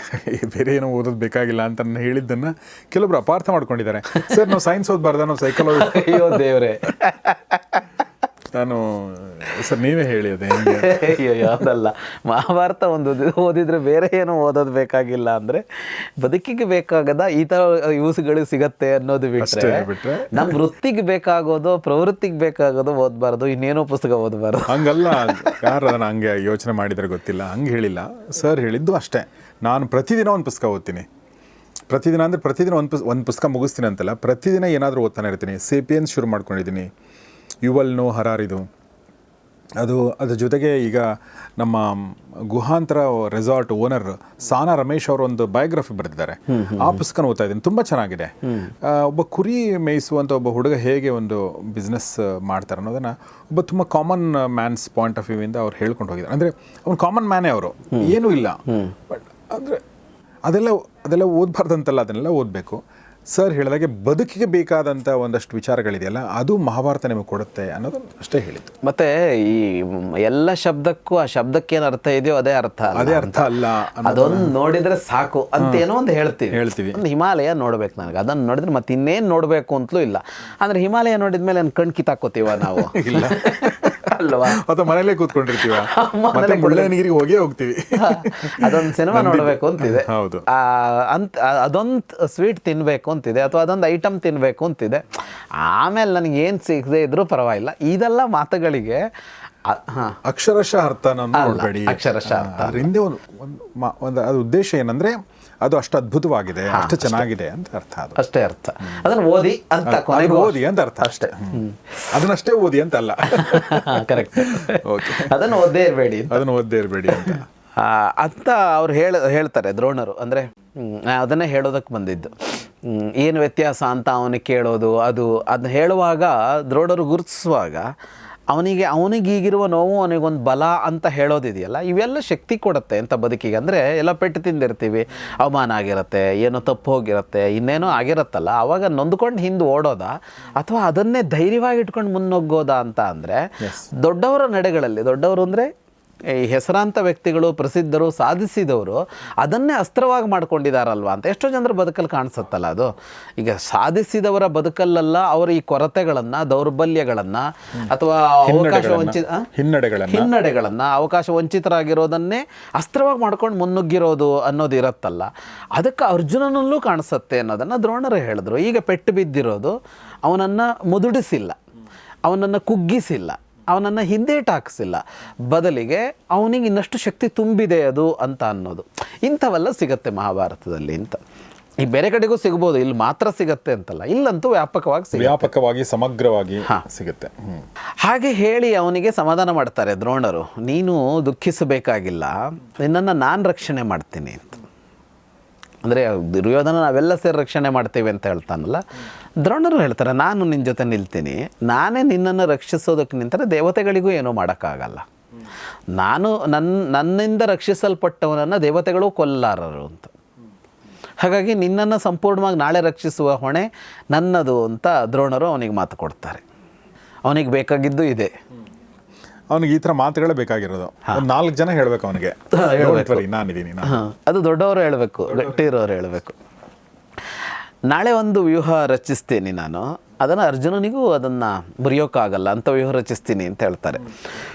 ಬೇರೆ ಏನೋ ಓದೋದು ಬೇಕಾಗಿಲ್ಲ ಅಂತ ಹೇಳಿದ್ದನ್ನು ಕೆಲವೊಬ್ರು ಅಪಾರ್ಥ ಮಾಡ್ಕೊಂಡಿದ್ದಾರೆ. ಸರ್ ನಾವು ಸೈನ್ಸ್ ಓದಬಾರ್ದ, ನಾವು ಸೈಕಾಲಜಿ?
ಅಯ್ಯೋ ದೇವರೇ,
ನಾನು ಸರ್ ನೀವೇ ಹೇಳಿ ಅದೇ ಹೆಂಗೆ
ಅಯ್ಯೋ ಯಾವುದಲ್ಲ, ಮಹಾಭಾರತ ಒಂದು ಓದಿದರೆ ಬೇರೆ ಏನೋ ಓದೋದು ಬೇಕಾಗಿಲ್ಲ ಅಂದರೆ ಬದುಕಿಗೆ ಬೇಕಾಗದ ಈ ಥರ ಯೂಸ್ಗಳು ಸಿಗತ್ತೆ ಅನ್ನೋದು ಬಿಟ್ಟರೆ ನಮ್ಮ ವೃತ್ತಿಗೆ ಬೇಕಾಗೋದು ಪ್ರವೃತ್ತಿಗೆ ಬೇಕಾಗೋದು ಓದಬಾರ್ದು, ಇನ್ನೇನೋ ಪುಸ್ತಕ ಓದಬಾರ್ದು.
ಹಂಗಲ್ಲ, ಯಾರು ಅದನ್ನು ಹಂಗೆ ಯೋಚನೆ ಮಾಡಿದರೆ ಗೊತ್ತಿಲ್ಲ, ಹಂಗೆ ಹೇಳಿಲ್ಲ ಸರ್. ಹೇಳಿದ್ದು ಅಷ್ಟೇ, ನಾನು ಪ್ರತಿದಿನ ಒಂದು ಪುಸ್ತಕ ಓದ್ತೀನಿ. ಪ್ರತಿದಿನ ಅಂದರೆ ಪ್ರತಿದಿನ ಒಂದು ಪುಸ್ತಕ ಮುಗಿಸ್ತೀನಿ ಅಂತಲ್ಲ, ಪ್ರತಿದಿನ ಏನಾದರೂ ಓದ್ತಾನೆ ಇರ್ತೀನಿ. ಸೇಪಿಯನ್ಸ್ ಶುರು ಮಾಡ್ಕೊಂಡಿದ್ದೀನಿ, ಯುವಲ್ ನೋ ಹರಾರಿದು. ಅದ್ರ ಜೊತೆಗೆ ಈಗ ನಮ್ಮ ಗುಹಾಂತರ ರೆಸಾರ್ಟ್ ಓನರ್ ಸಾನಾ ರಮೇಶ್ ಅವರು ಒಂದು ಬಯೋಗ್ರಫಿ ಬರೆದಿದ್ದಾರೆ, ಆ ಪುಸ್ತಕನ ಓದ್ತಾ ಇದ್ದೀನಿ, ತುಂಬ ಚೆನ್ನಾಗಿದೆ. ಒಬ್ಬ ಕುರಿ ಮೇಯಿಸುವಂಥ ಒಬ್ಬ ಹುಡುಗ ಹೇಗೆ ಒಂದು ಬಿಸ್ನೆಸ್ ಮಾಡ್ತಾರೆ ಅನ್ನೋದನ್ನು ಒಬ್ಬ ತುಂಬ common man's point of view ಇಂದ ಅವ್ರು ಹೇಳ್ಕೊಂಡು ಹೋಗಿದ್ದಾರೆ. ಅಂದರೆ ಅವ್ನು ಕಾಮನ್ ಮ್ಯಾನೇ, ಅವರು ಏನೂ ಇಲ್ಲ. ಬಟ್ ಅಂದರೆ ಅದೆಲ್ಲ ಓದಬಾರ್ದಂತಲ್ಲ, ಅದನ್ನೆಲ್ಲ ಓದಬೇಕು. ಸರ್ ಹೇಳಿದಾಗೆ ಬದುಕಿಗೆ ಬೇಕಾದಂಥ ಒಂದಷ್ಟು ವಿಚಾರಗಳಿದೆಯಲ್ಲ, ಅದು ಮಹಾಭಾರತ ನಿಮಗೆ ಕೊಡುತ್ತೆ ಅನ್ನೋದು ಅಷ್ಟೇ ಹೇಳಿದ್ದು.
ಮತ್ತು ಈ ಎಲ್ಲ ಶಬ್ದಕ್ಕೂ ಆ ಶಬ್ದಕ್ಕೆ ಏನು ಅರ್ಥ ಇದೆಯೋ ಅದೇ ಅರ್ಥ
ಅಲ್ಲ,
ಅದೊಂದು ನೋಡಿದರೆ ಸಾಕು ಅಂತ ಏನೋ ಒಂದು ಹೇಳ್ತೀವಿ. ಒಂದು ಹಿಮಾಲಯ ನೋಡ್ಬೇಕು ನನಗೆ, ಅದನ್ನು ನೋಡಿದ್ರೆ ಮತ್ತೆ ಇನ್ನೇನು ನೋಡಬೇಕು ಅಂತಲೂ ಇಲ್ಲ. ಅಂದರೆ ಹಿಮಾಲಯ ನೋಡಿದ ಮೇಲೆ ನನ್ನ ಕಣ್ ಕಿತ್ತಾಕೋತೀವ ನಾವು? ಇಲ್ಲ ಅಲ್ವಾ?
ಅಥವಾ ಮನೇಲೇ ಕೂತ್ಕೊಂಡಿರ್ತೀವ, ಮತ್ತೆ ಮುಳ್ಳಯ್ಯನಗಿರಿಗೆ ಹೋಗ್ತೀವಿ.
ಅದೊಂದು ಸಿನಿಮಾ ನೋಡಬೇಕು ಅಂತಿದೆ,
ಹೌದು,
ಅದೊಂದು ಸ್ವೀಟ್ ತಿನ್ನಬೇಕು ಅಂತಿದೆ, ಅಥವಾ ಅದೊಂದು ಐಟಮ್ ತಿನ್ನಬೇಕು ಅಂತಿದೆ. ಆಮೇಲೆ ನನಗೆ ಏನು ಸಿಗದೆ ಇದ್ರೂ ಪರವಾಗಿಲ್ಲ. ಇದೆಲ್ಲ ಮಾತುಗಳಿಗೆ
ಅಕ್ಷರಶಃ ಅರ್ಥ ನೋಡಬೇಡಿ.
ಅಕ್ಷರಶಃ ಅರ್ಥ
ಹಿಂದೆ ಒಂದು ಅದು ಉದ್ದೇಶ ಏನಂದ್ರೆ ಅದು ಅಷ್ಟು ಅದ್ಭುತವಾಗಿದೆ, ಅಷ್ಟು ಚೆನ್ನಾಗಿದೆ ಅಂತ ಅರ್ಥ. ಅದು
ಅಷ್ಟೇ ಅರ್ಥ. ಅದನ್ನು ಓದಿ ಅಂತ
ಓದಿ ಅಂತ ಅರ್ಥ ಅಷ್ಟೇ. ಅದನ್ನಷ್ಟೇ ಓದಿ ಅಂತ ಅಲ್ಲ.
ಕರೆಕ್ಟ್. ಅದನ್ನು ಓದ್ದೇ ಇರಬೇಡಿ,
ಅದನ್ನು ಓದ್ದೇ ಇರಬೇಡಿ
ಅಂತ ಅವ್ರು ಹೇಳ್ತಾರೆ ದ್ರೋಣರು. ಅಂದರೆ ಅದನ್ನೇ ಹೇಳೋದಕ್ಕೆ ಬಂದಿದ್ದು. ಏನು ವ್ಯತ್ಯಾಸ ಅಂತ ಅವನಿಗೆ ಕೇಳೋದು, ಅದನ್ನ ಹೇಳುವಾಗ ದ್ರೋಣರು ಗುರುತಿಸುವಾಗ ಅವನಿಗೀಗಿರುವ ನೋವು ಅವನಿಗೊಂದು ಬಲ ಅಂತ ಹೇಳೋದಿದೆಯಲ್ಲ, ಇವೆಲ್ಲ ಶಕ್ತಿ ಕೊಡುತ್ತೆ ಅಂತ ಬದುಕಿಗೆ. ಅಂದರೆ ಎಲ್ಲ ಪೆಟ್ಟು ತಿಂದಿರ್ತೀವಿ, ಅವಮಾನ ಆಗಿರುತ್ತೆ, ಏನೋ ತಪ್ಪು ಹೋಗಿರುತ್ತೆ, ಇನ್ನೇನೋ ಆಗಿರುತ್ತಲ್ಲ, ಆವಾಗ ನೊಂದ್ಕೊಂಡು ಹಿಂದೆ ಓಡೋದಾ ಅಥವಾ ಅದನ್ನೇ ಧೈರ್ಯವಾಗಿ ಇಟ್ಕೊಂಡು ಮುನ್ನೋಗೋದಾ ಅಂತ. ಅಂದರೆ ದೊಡ್ಡವರ ನಡೆಗಳಲ್ಲಿ, ದೊಡ್ಡವರು ಅಂದರೆ ಈ ಹೆಸರಾಂತ ವ್ಯಕ್ತಿಗಳು, ಪ್ರಸಿದ್ಧರು, ಸಾಧಿಸಿದವರು ಅದನ್ನೇ ಅಸ್ತ್ರವಾಗಿ ಮಾಡ್ಕೊಂಡಿದ್ದಾರಲ್ವ ಅಂತ ಎಷ್ಟೋ ಜನರ ಬದುಕಲ್ಲಿ ಕಾಣಿಸುತ್ತಲ್ಲ. ಅದು ಈಗ ಸಾಧಿಸಿದವರ ಬದುಕಲ್ಲಲ್ಲ, ಅವರ ಈ ಕೊರತೆಗಳನ್ನು, ದೌರ್ಬಲ್ಯಗಳನ್ನು ಅಥವಾ ಹಿನ್ನಡೆಗಳನ್ನು, ಅವಕಾಶ ವಂಚಿತರಾಗಿರೋದನ್ನೇ ಅಸ್ತ್ರವಾಗಿ ಮಾಡ್ಕೊಂಡು ಮುನ್ನುಗ್ಗಿರೋದು ಅನ್ನೋದು ಇರುತ್ತಲ್ಲ, ಅದಕ್ಕೆ ಅರ್ಜುನನಲ್ಲೂ ಕಾಣಿಸುತ್ತೆ ಅನ್ನೋದನ್ನು ದ್ರೋಣರು ಹೇಳಿದ್ರು. ಈಗ ಪೆಟ್ಟು ಬಿದ್ದಿರೋದು ಅವನನ್ನು ಮುದುಡಿಸಿಲ್ಲ, ಅವನನ್ನು ಕುಗ್ಗಿಸಿಲ್ಲ, ಅವನನ್ನು ಹಿಂದೇಟು ಹಾಕಿಸಿಲ್ಲ, ಬದಲಿಗೆ ಅವನಿಗೆ ಇನ್ನಷ್ಟು ಶಕ್ತಿ ತುಂಬಿದೆ ಅದು ಅಂತ ಅನ್ನೋದು. ಇಂಥವೆಲ್ಲ ಸಿಗತ್ತೆ ಮಹಾಭಾರತದಲ್ಲಿ ಅಂತ. ಈ ಬೇರೆ ಕಡೆಗೂ ಸಿಗ್ಬೋದು, ಇಲ್ಲಿ ಮಾತ್ರ ಸಿಗತ್ತೆ ಅಂತಲ್ಲ, ಇಲ್ಲಂತೂ ವ್ಯಾಪಕವಾಗಿ
ಸಮಗ್ರವಾಗಿ ಸಿಗುತ್ತೆ.
ಹಾಗೆ ಹೇಳಿ ಅವನಿಗೆ ಸಮಾಧಾನ ಮಾಡ್ತಾರೆ ದ್ರೋಣರು. ನೀನು ದುಃಖಿಸಬೇಕಾಗಿಲ್ಲ, ನಿನ್ನನ್ನು ನಾನು ರಕ್ಷಣೆ ಮಾಡ್ತೀನಿ ಅಂತ. ಅಂದರೆ ದುರ್ಯೋಧನ ನಾವೆಲ್ಲ ಸೇರಿ ರಕ್ಷಣೆ ಮಾಡ್ತೀವಿ ಅಂತ ಹೇಳ್ತಾನಲ್ಲ, ದ್ರೋಣರು ಹೇಳ್ತಾರೆ ನಾನು ನಿನ್ನ ಜೊತೆ ನಿಲ್ತೀನಿ, ನಾನೇ ನಿನ್ನನ್ನು ರಕ್ಷಿಸೋದಕ್ಕೆ ನಿಂತರೆ ದೇವತೆಗಳಿಗೂ ಏನೂ ಮಾಡೋಕ್ಕಾಗಲ್ಲ, ನನ್ನಿಂದ ರಕ್ಷಿಸಲ್ಪಟ್ಟವನನ್ನು ದೇವತೆಗಳು ಕೊಲ್ಲಾರರು ಅಂತ. ಹಾಗಾಗಿ ನಿನ್ನನ್ನು ಸಂಪೂರ್ಣವಾಗಿ ನಾಳೆ ರಕ್ಷಿಸುವ ಹೊಣೆ ನನ್ನದು ಅಂತ ದ್ರೋಣರು ಅವನಿಗೆ ಮಾತು ಕೊಡ್ತಾರೆ. ಅವನಿಗೆ ಬೇಕಾಗಿದ್ದು ಇದೆ,
ಅವನಿಗೆ ಈ ಥರ ಮಾತುಗಳೇ ಬೇಕಾಗಿರೋದು. 4 ಜನ ಹೇಳ್ಬೇಕು ಅವನಿಗೆ, ನಾನಿದ್ದೀನಿ.
ಅದು ದೊಡ್ಡವರು ಹೇಳಬೇಕು, ಗಟ್ಟಿರೋರು ಹೇಳಬೇಕು. ನಾಳೆ ಒಂದು ವ್ಯೂಹ ರಚಿಸ್ತೀನಿ ನಾನು, ಅದನ್ನು ಅರ್ಜುನನಿಗೂ ಅದನ್ನು ಮುರಿಯೋಕ್ಕಾಗಲ್ಲ ಅಂತ ವ್ಯೂಹ ರಚಿಸ್ತೀನಿ ಅಂತ ಹೇಳ್ತಾರೆ.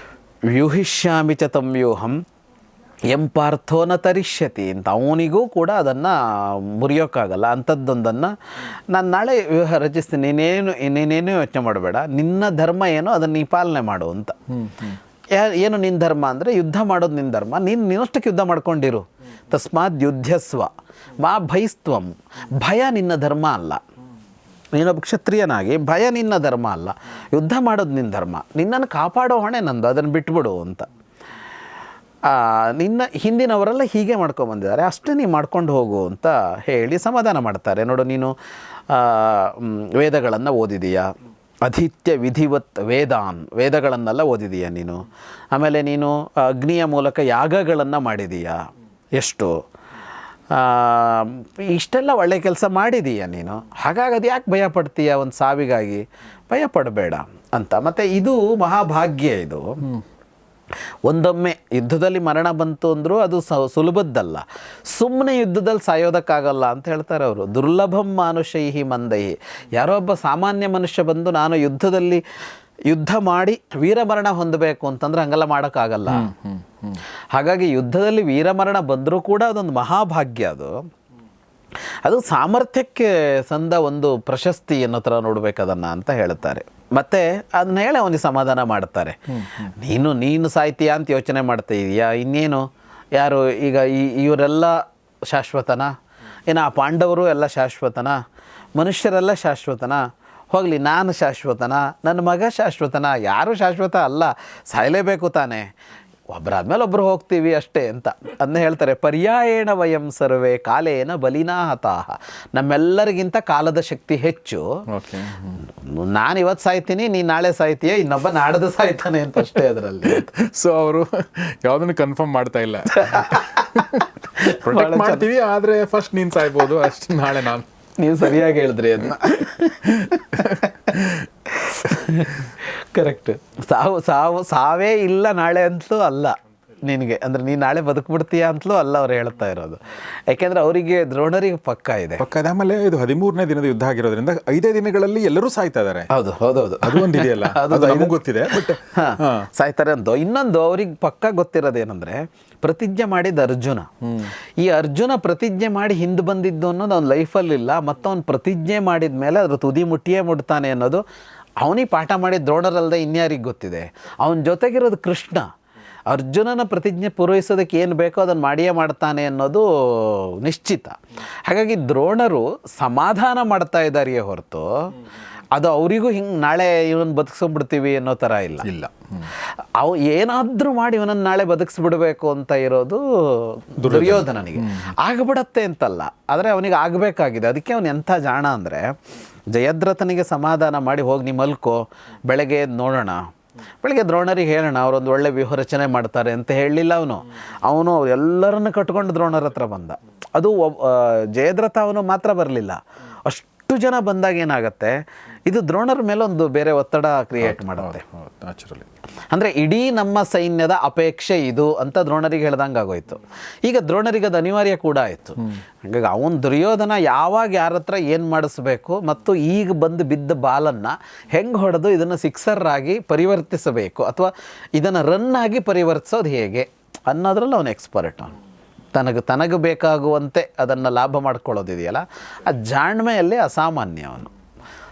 ವ್ಯೂಹಿಷ್ಯಾಮಿ ಚ ತಂ ವ್ಯೂಹಂ ಎಂ ಪಾರ್ಥೋನ ತರಿಷ್ಯತಿ ಅಂತ. ಅವನಿಗೂ ಕೂಡ ಅದನ್ನು ಮುರಿಯೋಕ್ಕಾಗಲ್ಲ ಅಂಥದ್ದೊಂದನ್ನು ನಾನು ನಾಳೆ ವ್ಯೂಹ ರಚಿಸ್ತೀನಿ, ನೀನೇನು ಯೋಚನೆ ಮಾಡಬೇಡ, ನಿನ್ನ ಧರ್ಮ ಏನೋ ಅದನ್ನು ನೀ ಪಾಲನೆ ಮಾಡು ಅಂತ. ಏನು ನಿನ್ನ ಧರ್ಮ ಅಂದರೆ ಯುದ್ಧ ಮಾಡೋದು ನಿನ್ನ ಧರ್ಮ, ನೀನಷ್ಟಕ್ಕೆ ಯುದ್ಧ ಮಾಡ್ಕೊಂಡಿರು. ತಸ್ಮಾತ್ ಯುದ್ಧಸ್ವ ಮಾ ಭಯಸ್ತ್ವಂ. ಭಯ ನಿನ್ನ ಧರ್ಮ ಅಲ್ಲ, ನೀನೊಬ್ಬ ಕ್ಷತ್ರಿಯನಾಗಿ ಭಯ ನಿನ್ನ ಧರ್ಮ ಅಲ್ಲ, ಯುದ್ಧ ಮಾಡೋದು ನಿನ್ನ ಧರ್ಮ, ನಿನ್ನನ್ನು ಕಾಪಾಡೋ ಹೊಣೆ ನಂದು, ಅದನ್ನು ಬಿಟ್ಬಿಡು ಅಂತ. ನಿನ್ನ ಹಿಂದಿನವರೆಲ್ಲ ಹೀಗೆ ಮಾಡ್ಕೊಂಬಂದಿದ್ದಾರೆ, ಅಷ್ಟೇ ನೀ ಮಾಡ್ಕೊಂಡು ಹೋಗು ಅಂತ ಹೇಳಿ ಸಮಾಧಾನ ಮಾಡ್ತಾರೆ. ನೋಡು, ನೀನು ವೇದಗಳನ್ನು ಓದಿದೀಯಾ, ಅಧಿತ್ಯ ವಿಧಿವತ್ ವೇದಗಳನ್ನೆಲ್ಲ ಓದಿದೀಯ ನೀನು. ಆಮೇಲೆ ನೀನು ಅಗ್ನಿಯ ಮೂಲಕ ಯಾಗಗಳನ್ನು ಮಾಡಿದೀಯಾ, ಎಷ್ಟು ಇಷ್ಟೆಲ್ಲ ಒಳ್ಳೆ ಕೆಲಸ ಮಾಡಿದೀಯ ನೀನು. ಹಾಗಾಗಿ ಅದು ಯಾಕೆ ಭಯ ಪಡ್ತೀಯ ಒಂದು ಸಾವಿಗಾಗಿ? ಭಯ ಪಡಬೇಡ ಅಂತ. ಮತ್ತು ಇದು ಮಹಾಭಾಗ್ಯ. ಇದು ಒಂದೊಮ್ಮೆ ಯುದ್ಧದಲ್ಲಿ ಮರಣ ಬಂತು ಅಂದರೂ ಅದು ಸುಲಭದ್ದಲ್ಲ. ಸುಮ್ಮನೆ ಯುದ್ಧದಲ್ಲಿ ಸಾಯೋದಕ್ಕಾಗಲ್ಲ ಅಂತ ಹೇಳ್ತಾರೆ ಅವರು. ದುರ್ಲಭಂ ಮಾನುಷೈಹಿ ಮಂದೈಹಿ. ಯಾರೋ ಒಬ್ಬ ಸಾಮಾನ್ಯ ಮನುಷ್ಯ ಬಂದು ನಾನು ಯುದ್ಧದಲ್ಲಿ ಯುದ್ಧ ಮಾಡಿ ವೀರಮರಣ ಹೊಂದಬೇಕು ಅಂತಂದ್ರೆ ಹಂಗೆಲ್ಲ ಮಾಡೋಕ್ಕಾಗಲ್ಲ. ಹಾಗಾಗಿ ಯುದ್ಧದಲ್ಲಿ ವೀರಮರಣ ಬಂದರೂ ಕೂಡ ಅದೊಂದು ಮಹಾಭಾಗ್ಯ. ಅದು ಸಾಮರ್ಥ್ಯಕ್ಕೆ ಸಂದ ಒಂದು ಪ್ರಶಸ್ತಿ ಅನ್ನೋ ಥರ ನೋಡ್ಬೇಕು ಅದನ್ನು ಅಂತ ಹೇಳ್ತಾರೆ. ಮತ್ತೆ ಅದನ್ನ ಹೇಳಿ ಅವನಿಗೆ ಸಮಾಧಾನ ಮಾಡ್ತಾರೆ. ನೀನು ಸಾಯ್ತೀಯಾ ಅಂತ ಯೋಚನೆ ಮಾಡ್ತಾ ಇದೀಯಾ, ಇನ್ನೇನು ಯಾರು ಈಗ ಇವರೆಲ್ಲ ಶಾಶ್ವತನಾ, ಏನು ಆ ಪಾಂಡವರು ಎಲ್ಲ ಶಾಶ್ವತನಾ, ಮನುಷ್ಯರೆಲ್ಲ ಶಾಶ್ವತನಾ? ಹೋಗಲಿ, ನಾನು ಶಾಶ್ವತನಾ, ನನ್ನ ಮಗ ಶಾಶ್ವತನಾ? ಯಾರೂ ಶಾಶ್ವತ ಅಲ್ಲ, ಸಾಯಲೇಬೇಕು ತಾನೇ, ಒಬ್ಬರಾದ್ಮೇಲೆ ಒಬ್ಬರು ಹೋಗ್ತೀವಿ ಅಷ್ಟೇ ಅಂತ ಅದನ್ನ ಹೇಳ್ತಾರೆ. ಪರ್ಯಾಯೇಣ ವಯಂ ಸರ್ವೇ ಕಾಲೇನ ಬಲಿನಾ ಹತಾಹ. ನಮ್ಮೆಲ್ಲರಿಗಿಂತ ಕಾಲದ ಶಕ್ತಿ ಹೆಚ್ಚು. ನಾನು ಇವತ್ತು ಸಾಯ್ತೀನಿ, ನೀನು ನಾಳೆ ಸಾಯ್ತೀಯ, ಇನ್ನೊಬ್ಬ ನಾಡ್ದು ಸಾಯ್ತಾನೆ ಅಂತ ಅಷ್ಟೇ ಅದರಲ್ಲಿ.
ಸೊ ಅವರು ಯಾವುದನ್ನು ಕನ್ಫರ್ಮ್ ಮಾಡ್ತಾ ಇಲ್ಲ. ಪ್ರೊಟೆಕ್ಟ್ ಮಾಡ್ತೀವಿ, ಆದರೆ ಫಸ್ಟ್ ನೀನು ಸಾಯ್ಬೋದು ಅಷ್ಟು, ನಾಳೆ ನಾನು.
ನೀವು ಸರಿಯಾಗಿ ಹೇಳಿದ್ರಿ ಅದನ್ನ. ಕರೆಕ್ಟ್. ಸಾವೇ ಇಲ್ಲ ನಾಳೆ ಅಂತಲೂ ಅಲ್ಲ ನಿನಗೆ, ಅಂದರೆ ನೀನು ನಾಳೆ ಬದುಕ್ಬಿಡ್ತೀಯ ಅಂತಲೂ ಅಲ್ಲ ಅವ್ರು ಹೇಳ್ತಾ ಇರೋದು. ಯಾಕೆಂದರೆ ಅವರಿಗೆ ದ್ರೋಣರಿಗೆ ಪಕ್ಕ ಇದೆ.
ಆಮೇಲೆ ಇದು 13ನೇ ದಿನದ ಯುದ್ಧ ಆಗಿರೋದ್ರಿಂದ 5 ದಿನಗಳಲ್ಲಿ ಎಲ್ಲರೂ ಸಾಯ್ತಾ ಇದ್ದಾರೆ.
ಹೌದು, ಅದು ಒಂದು
ಇದೆಯಲ್ಲ, ಅದು ನಮಗೂ ಗೊತ್ತಿದೆ. ಬಟ್
ಸಾಯ್ತಾರೆ ಅಂತ. ಇನ್ನೊಂದು ಅವ್ರಿಗೆ ಪಕ್ಕ ಗೊತ್ತಿರೋದೇನೆಂದರೆ, ಪ್ರತಿಜ್ಞೆ ಮಾಡಿದ ಅರ್ಜುನ. ಈ ಅರ್ಜುನ ಪ್ರತಿಜ್ಞೆ ಮಾಡಿ ಹಿಂದೆ ಬಂದಿದ್ದು ಅನ್ನೋದು ಅವ್ನ ಲೈಫಲ್ಲಿಲ್ಲ. ಮತ್ತು ಅವ್ನು ಪ್ರತಿಜ್ಞೆ ಮಾಡಿದ ಮೇಲೆ ಅದ್ರ ತುದಿ ಮುಟ್ಟಿಯೇ ಮುಟ್ತಾನೆ ಅನ್ನೋದು ಅವನಿಗೆ ಪಾಠ ಮಾಡಿದ ದ್ರೋಣರಲ್ಲದೆ ಇನ್ಯಾರಿಗೆ ಗೊತ್ತಿದೆ. ಅವನ ಜೊತೆಗಿರೋದು ಕೃಷ್ಣ. ಅರ್ಜುನನ ಪ್ರತಿಜ್ಞೆ ಪೂರೈಸೋದಕ್ಕೆ ಏನು ಬೇಕೋ ಅದನ್ನು ಮಾಡಿಯೇ ಮಾಡ್ತಾನೆ ಅನ್ನೋದು ನಿಶ್ಚಿತ. ಹಾಗಾಗಿ ದ್ರೋಣರು ಸಮಾಧಾನ ಮಾಡ್ತಾ ಇದ್ದಾರೆಯೇ ಹೊರತು ಅದು ಅವರಿಗೂ ಹಿಂಗೆ ನಾಳೆ ಇವನನ್ನು ಬದುಕಿಸ್ಬಿಡ್ತೀವಿ ಅನ್ನೋ ಥರ ಇಲ್ಲ. ಅವು ಏನಾದರೂ ಮಾಡಿ ಇವನನ್ನು ನಾಳೆ ಬದುಕಿಸ್ಬಿಡ್ಬೇಕು ಅಂತ ಇರೋದು ದುರ್ಯೋಧನನಿಗೆ. ಆಗಬಿಡತ್ತೆ ಅಂತಲ್ಲ, ಆದರೆ ಅವನಿಗೆ ಆಗಬೇಕಾಗಿದೆ. ಅದಕ್ಕೆ ಅವನು ಎಂಥ ಜಾಣ ಅಂದರೆ, ಜಯದ್ರಥನಿಗೆ ಸಮಾಧಾನ ಮಾಡಿ ಹೋಗಿ ನೀ ಮಲ್ಕೋ, ಬೆಳಗ್ಗೆ ನೋಡೋಣ, ಬೆಳಗ್ಗೆ ದ್ರೋಣರಿಗೆ ಹೇಳೋಣ, ಅವರೊಂದು ಒಳ್ಳೆ ವ್ಯೂಹ ರಚನೆ ಮಾಡ್ತಾರೆ ಅಂತ ಹೇಳಲಿಲ್ಲ. ಅವನು ಎಲ್ಲರನ್ನು ಕಟ್ಕೊಂಡು ದ್ರೋಣರ ಹತ್ರ ಬಂದ. ಅದು ಜಯದ್ರಥ ಅವನು ಮಾತ್ರ ಬರಲಿಲ್ಲ, ಅಷ್ಟು ಜನ ಬಂದಾಗ ಏನಾಗುತ್ತೆ, ಇದು ದ್ರೋಣರ ಮೇಲೆ ಒಂದು ಬೇರೆ ಒತ್ತಡ ಕ್ರಿಯೇಟ್ ಮಾಡುತ್ತೆ. ಅಂದರೆ ಇಡೀ ನಮ್ಮ ಸೈನ್ಯದ ಅಪೇಕ್ಷೆ ಇದು ಅಂತ ದ್ರೋಣರಿಗೆ ಹೇಳ್ದಂಗೆ ಆಗೋಯ್ತು. ಈಗ ದ್ರೋಣರಿಗೆ ಅದು ಅನಿವಾರ್ಯ ಕೂಡ ಆಯಿತು. ಹಾಗಾಗಿ ಅವನು ದುರ್ಯೋಧನ ಯಾವಾಗ ಯಾರ ಹತ್ರ ಏನು ಮಾಡಿಸ್ಬೇಕು ಮತ್ತು ಈಗ ಬಂದು ಬಿದ್ದ ಬಾಲನ್ನು ಹೆಂಗೆ ಹೊಡೆದು ಇದನ್ನು ಸಿಕ್ಸರ್ ಆಗಿ ಪರಿವರ್ತಿಸಬೇಕು ಅಥವಾ ಇದನ್ನು ರನ್ ಆಗಿ ಪರಿವರ್ತಿಸೋದು ಹೇಗೆ ಅನ್ನೋದ್ರಲ್ಲಿ ಅವನು ಎಕ್ಸ್ಪರ್ಟ್. ತನಗೆ ಬೇಕಾಗುವಂತೆ ಅದನ್ನು ಲಾಭ ಮಾಡ್ಕೊಳ್ಳೋದಿದೆಯಲ್ಲ, ಆ ಜಾಣ್ಮೆಯಲ್ಲಿ ಅಸಾಮಾನ್ಯ ಅವನು.